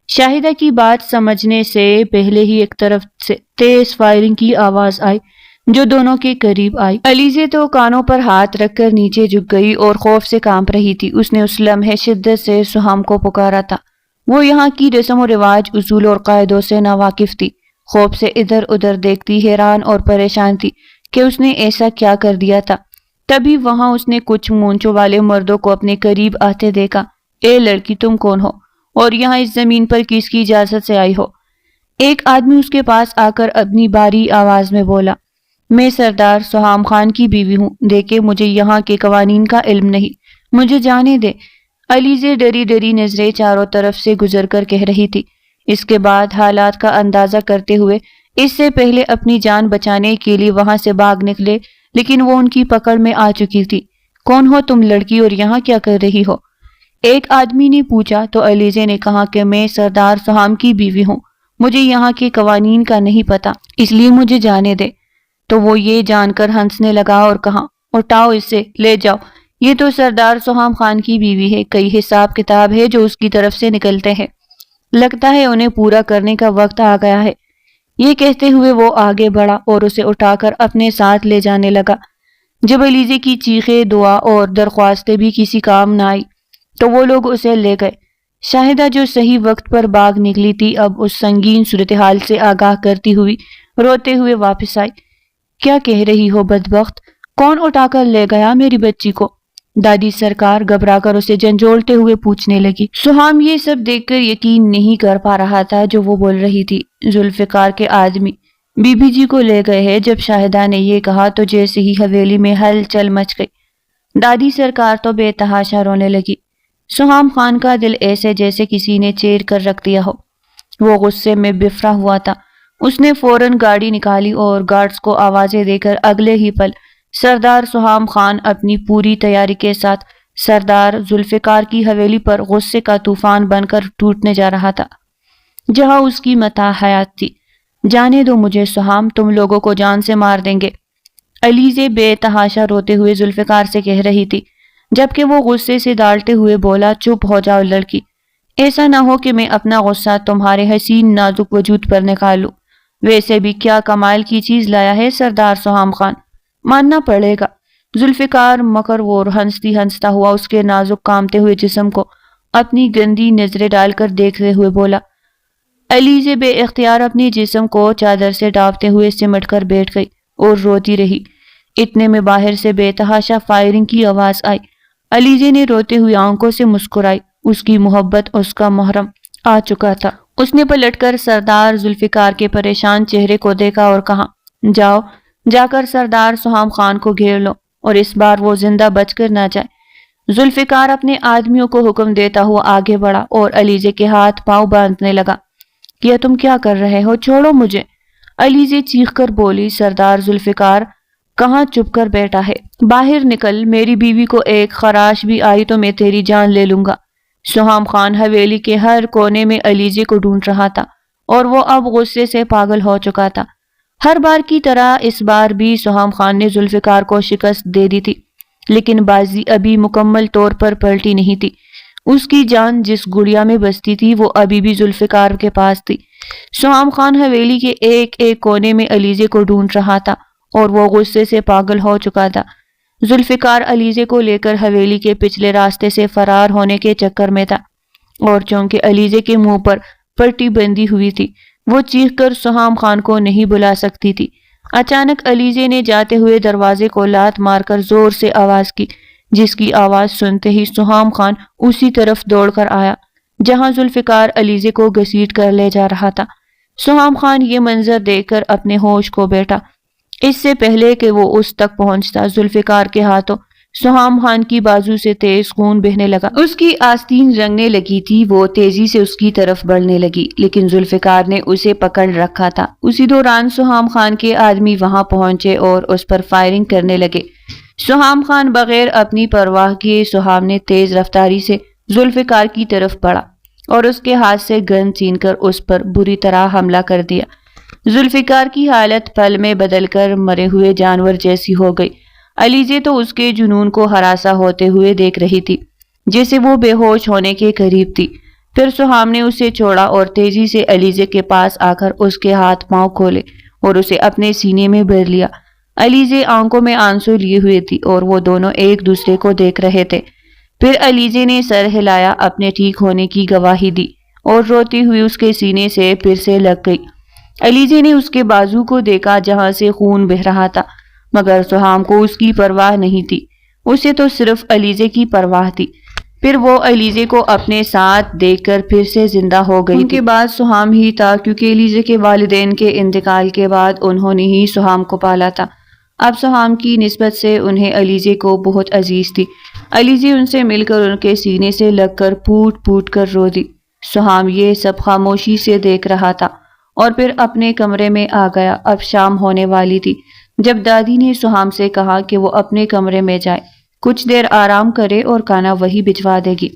[SPEAKER 1] شاہدہ کی بات سمجھنے سے پہلے ہی ایک طرف سے تیز فائرنگ کی آواز آئی جو دونوں کے قریب آئی۔ علیزے تو کانوں پر ہاتھ رکھ کر نیچے جھک گئی اور خوف سے کانپ رہی تھی۔ اس نے اس لمحے شدت سے سہام کو پکارا تھا۔ وہ یہاں کی رسم و رواج، اصول اور قاعدوں سے ناواقف تھی۔ خوف سے ادھر ادھر دیکھتی حیران اور پریشان تھی کہ اس نے ایسا کیا کر دیا تھا۔ تبھی وہاں اس نے کچھ مونچھوں والے مردوں کو اپنے قریب آتے دیکھا۔ اے لڑکی، تم کون ہو اور یہاں اس زمین پر کس کی اجازت سے آئی ہو؟ ایک آدمی اس کے پاس آ کر اپنی باری آواز میں بولا۔ میں سردار سہام خان کی بیوی ہوں، دیکھے مجھے یہاں کے قوانین کا علم نہیں، مجھے جانے دے۔ علیزے ڈری ڈری نظریں چاروں طرف سے گزر کر کہہ رہی تھی۔ اس کے بعد حالات کا اندازہ کرتے ہوئے اس سے پہلے اپنی جان بچانے کے لیے وہاں سے بھاگ نکلے، لیکن وہ ان کی پکڑ میں آ چکی تھی۔ کون ہو تم لڑکی اور یہاں کیا کر رہی ہو؟ ایک آدمی نے پوچھا تو علیزے نے کہا کہ میں سردار سہام کی بیوی ہوں، مجھے یہاں کے قوانین کا نہیں پتا، اس لیے مجھے جانے دے۔ تو وہ یہ جان کر ہنسنے لگا اور کہا، اٹھاؤ اسے، لے جاؤ، یہ تو سردار سہام خان کی بیوی ہے، کئی حساب کتاب ہے جو اس کی طرف سے نکلتے ہیں، لگتا ہے انہیں پورا کرنے کا وقت آ گیا ہے۔ یہ کہتے ہوئے وہ آگے بڑھا اور اسے اٹھا کر اپنے ساتھ لے جانے لگا۔ جب علیزے کی چیخیں، دعا اور درخواستیں بھی کسی کام نہ آئی تو وہ لوگ اسے لے گئے۔ شاہدہ جو صحیح وقت پر بھاگ نکلی تھی اب اس سنگین صورتحال سے آگاہ کرتی ہوئی روتے ہوئے واپس آئی۔ کیا کہہ رہی ہو بدبخت؟ کون اٹھا کر لے گیا میری بچی کو؟ دادی سرکار گھبرا کر اسے جھنجھوڑتے ہوئے پوچھنے لگی۔ سہام یہ سب دیکھ کر یقین نہیں کر پا رہا تھا جو وہ بول رہی تھی۔ ذوالفقار کے آدمی بی بی جی کو لے گئے ہیں۔ جب شاہدہ نے یہ کہا تو جیسے ہی حویلی میں ہلچل مچ گئی۔ دادی سرکار تو بے تحاشا رونے لگی۔ سہام خان کا دل ایسے جیسے کسی نے چیر کر رکھ دیا ہو۔ وہ غصے میں بفرا ہوا تھا۔ اس نے فوراً گاڑی نکالی اور گارڈز کو آوازیں دے کر اگلے ہی پل سردار سہام خان اپنی پوری تیاری کے ساتھ سردار ذوالفقار کی حویلی پر غصے کا طوفان بن کر ٹوٹنے جا رہا تھا۔ جہاں اس کی متاع حیات تھی۔ جانے دو مجھے سہام، تم لوگوں کو جان سے مار دیں گے، علیزے بے تحاشا روتے ہوئے ذوالفقار سے کہہ رہی تھی، جبکہ وہ غصے سے ڈالتے ہوئے بولا، چپ ہو جاؤ لڑکی، ایسا نہ ہو کہ میں اپنا غصہ تمہارے حسین نازک وجود پر نکالوں۔ ویسے بھی کیا کمال کی چیز لایا ہے سردار سہام خان، ماننا پڑے گا۔ ذوالفقار مکروور ہنستی ہنستا ہوا اس کے نازک کامتے ہوئے جسم کو اپنی گندی نظریں ڈال کر دیکھتے ہوئے بولا۔ علیزے بے اختیار اپنی جسم کو چادر سے ڈانپتے ہوئے سمٹ کر بیٹھ گئی اور روتی رہی۔ اتنے میں باہر سے بے تحاشا فائرنگ کی آواز آئی۔ علیزے نے روتے ہوئے آنکھوں سے مسکرائی، اس کی محبت اس کا محرم آ چکا تھا۔ اس نے پلٹ کر سردار ذوالفقار کے پریشان چہرے کو دیکھا اور کہا، جاؤ، جا کر سردار سہام خان کو گھیر لو اور اس بار وہ زندہ بچ کر نہ جائے۔ ذوالفقار اپنے آدمیوں کو حکم دیتا ہوا آگے بڑھا اور علیزے کے ہاتھ پاؤں باندھنے لگا۔ یہ تم کیا کر رہے ہو؟ چھوڑو مجھے، علیزے چیخ کر بولی۔ سردار ذوالفقار کہاں چپ کر بیٹھا ہے، باہر نکل، میری بیوی کو ایک خراش بھی آئی تو میں تیری جان لے لوں گا۔ سہام خان حویلی کے ہر کونے میں علیزے کو ڈھونڈ رہا تھا اور وہ اب غصے سے پاگل ہو چکا تھا۔ ہر بار کی طرح اس بار بھی سہام خان نے ذوالفقار کو شکست دے دی تھی، لیکن بازی ابھی مکمل طور پر پلٹی نہیں تھی۔ اس کی جان جس گڑیا میں بستی تھی وہ ابھی بھی ذوالفقار کے پاس تھی۔ سہام خان حویلی کے ایک ایک کونے میں علیزے کو ڈھونڈ رہا تھا اور وہ غصے سے پاگل ہو چکا تھا۔ ذوالفقار علیزے کو لے کر حویلی کے پچھلے راستے سے فرار ہونے کے چکر میں تھا، اور چونکہ علیزے کے منہ پر پٹی بندھی ہوئی تھی، وہ چیخ کر سہام خان کو نہیں بلا سکتی تھی۔ اچانک علیزے نے جاتے ہوئے دروازے کو لات مار کر زور سے آواز کی، جس کی آواز سنتے ہی سہام خان اسی طرف دوڑ کر آیا جہاں ذوالفقار علیزے کو گھسیٹ کر لے جا رہا تھا۔ سہام خان یہ منظر دیکھ کر اپنے ہوش کھو بیٹھا۔ اس سے پہلے کہ وہ اس تک پہنچتا، ذوالفقار کے ہاتھوں سہام خان کی بازو سے تیز خون بہنے لگا۔ اس کی آستین رنگنے لگی تھی، وہ تیزی سے اس کی طرف بڑھنے لگی، لیکن ذوالفقار نے اسے پکڑ رکھا تھا۔ اسی دوران سہام خان کے آدمی وہاں پہنچے اور اس پر فائرنگ کرنے لگے۔ سہام خان بغیر اپنی پرواہ کیے سہام نے تیز رفتاری سے ذوالفقار کی طرف بڑھا اور اس کے ہاتھ سے گن چھین کر اس پر بری طرح حملہ کر دیا۔ ذوالفقار کی حالت پل میں بدل کر مرے ہوئے جانور جیسی ہو گئی۔ علیزے تو اس کے جنون کو ہراساں ہوتے ہوئے دیکھ رہی تھی، جیسے وہ بے ہوش ہونے کے قریب تھی۔ پھر سہام نے اسے چھوڑا اور تیزی سے علیزے کے پاس آ کر اس کے ہاتھ پاؤں کھولے اور اسے اپنے سینے میں بھر لیا۔ علیزے آنکھوں میں آنسو لیے ہوئے تھی اور وہ دونوں ایک دوسرے کو دیکھ رہے تھے۔ پھر علیزے نے سر ہلایا، اپنے ٹھیک ہونے کی گواہی دی اور روتی ہوئی اس کے سینے سے پھر سے لگ گئی۔ علیزے نے اس کے بازو کو دیکھا جہاں سے خون بہہ رہا تھا، مگر سہام کو اس کی پرواہ نہیں تھی، اسے تو صرف علیزے کی پرواہ تھی۔ پھر وہ علیزے کو اپنے ساتھ دیکھ کر پھر سے زندہ ہو گئی۔ ان کے بعد سہام ہی تھا، کیونکہ علیزے کے والدین کے انتقال کے بعد انہوں نے ہی سہام کو پالا تھا۔ اب سہام کی نسبت سے انہیں علیزے کو بہت عزیز تھی۔ علیزے ان سے مل کر ان کے سینے سے لگ کر پھوٹ پھوٹ کر رو دی۔ سہام یہ سب خاموشی سے دیکھ رہا تھا اور پھر اپنے کمرے میں آ گیا۔ اب شام ہونے والی تھی جب دادی نے سہام سے کہا کہ وہ اپنے کمرے میں جائے، کچھ دیر آرام کرے اور کھانا وہی بھجوا دے گی۔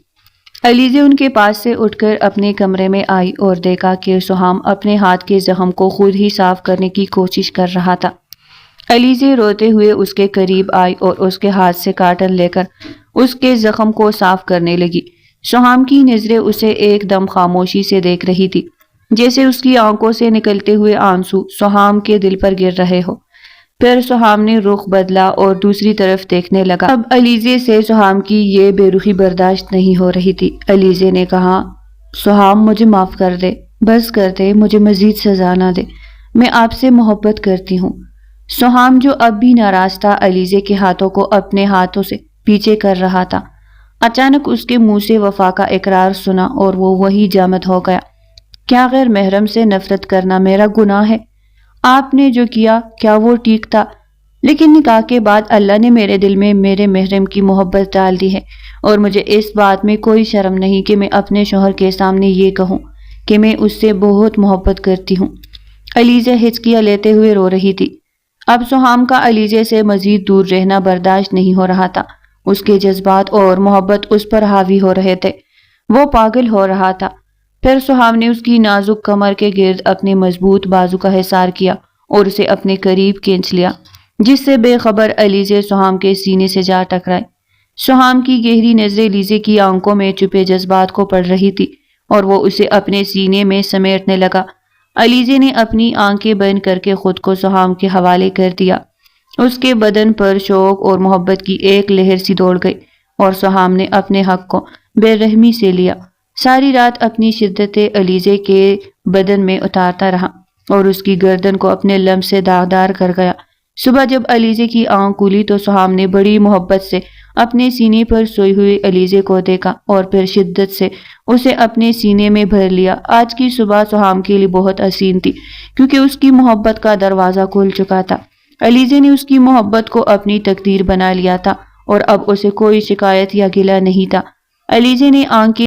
[SPEAKER 1] علیزے ان کے پاس سے اٹھ کر اپنے کمرے میں آئی اور دیکھا کہ سہام اپنے ہاتھ کے زخم کو خود ہی صاف کرنے کی کوشش کر رہا تھا۔ علیزے روتے ہوئے اس کے قریب آئی اور اس کے ہاتھ سے کاٹن لے کر اس کے زخم کو صاف کرنے لگی۔ سہام کی نظریں اسے ایک دم خاموشی سے دیکھ رہی تھی، جیسے اس کی آنکھوں سے نکلتے ہوئے آنسو سہام کے دل پر گر رہے ہو۔ پھر سہام نے رخ بدلا اور دوسری طرف دیکھنے لگا۔ اب علیزے سے سہام کی یہ بے رخی برداشت نہیں ہو رہی تھی۔ علیزے نے کہا، سہام مجھے معاف کر دے، بس کر دے، مجھے مزید سزا نہ دے، میں آپ سے محبت کرتی ہوں۔ سہام جو اب بھی ناراض تھا، علیزے کے ہاتھوں کو اپنے ہاتھوں سے پیچھے کر رہا تھا۔ اچانک اس کے منہ سے وفا کا اقرار سنا اور وہ وہی جامد ہو گیا۔ کیا غیر محرم سے نفرت کرنا میرا گناہ ہے؟ آپ نے جو کیا کیا وہ ٹھیک تھا؟ لیکن نکاح کے بعد اللہ نے میرے دل میں میرے محرم کی محبت ڈال دی ہے اور مجھے اس بات میں کوئی شرم نہیں کہ میں اپنے شوہر کے سامنے یہ کہوں کہ میں اس سے بہت محبت کرتی ہوں۔ علیزہ ہچکیاں لیتے ہوئے رو رہی تھی۔ اب سہام کا علیزے سے مزید دور رہنا برداشت نہیں ہو رہا تھا۔ اس کے جذبات اور محبت اس پر حاوی ہو رہے تھے، وہ پاگل ہو رہا تھا۔ پھر سہام نے اس کی نازک کمر کے گرد اپنے مضبوط بازو کا حصار کیا اور اسے اپنے قریب کھینچ لیا، جس سے بے خبر علیزے سہام کے سینے سے جا ٹکرائے۔ سہام کی گہری نظریں لیزے کی آنکھوں میں چھپے جذبات کو پڑھ رہی تھی اور وہ اسے اپنے سینے میں سمیٹنے لگا۔ علیزے نے اپنی آنکھیں بند کر کے خود کو سہام کے حوالے کر دیا۔ اس کے بدن پر شوق اور محبت کی ایک لہر سی دوڑ گئی اور سہام نے اپنے حق کو بے رحمی سے لیا۔ ساری رات اپنی شدت علیزے کے بدن میں اتارتا رہا اور اس کی گردن کو اپنے لمس سے داغدار کر گیا۔ صبح جب علیزے کی آنکھ کھلی تو سہام نے بڑی محبت سے اپنے سینے پر سوئی ہوئی علیزے کو دیکھا اور پھر شدت سے اسے اپنے سینے میں بھر لیا۔ آج کی صبح سہام کے لیے بہت حسین تھی کیونکہ اس کی محبت کا دروازہ کھل چکا تھا۔ علیزے نے اس کی محبت کو اپنی تقدیر بنا لیا تھا اور اب اسے کوئی شکایت یا گلہ نہیں تھا۔ علیزے نے آنکھیں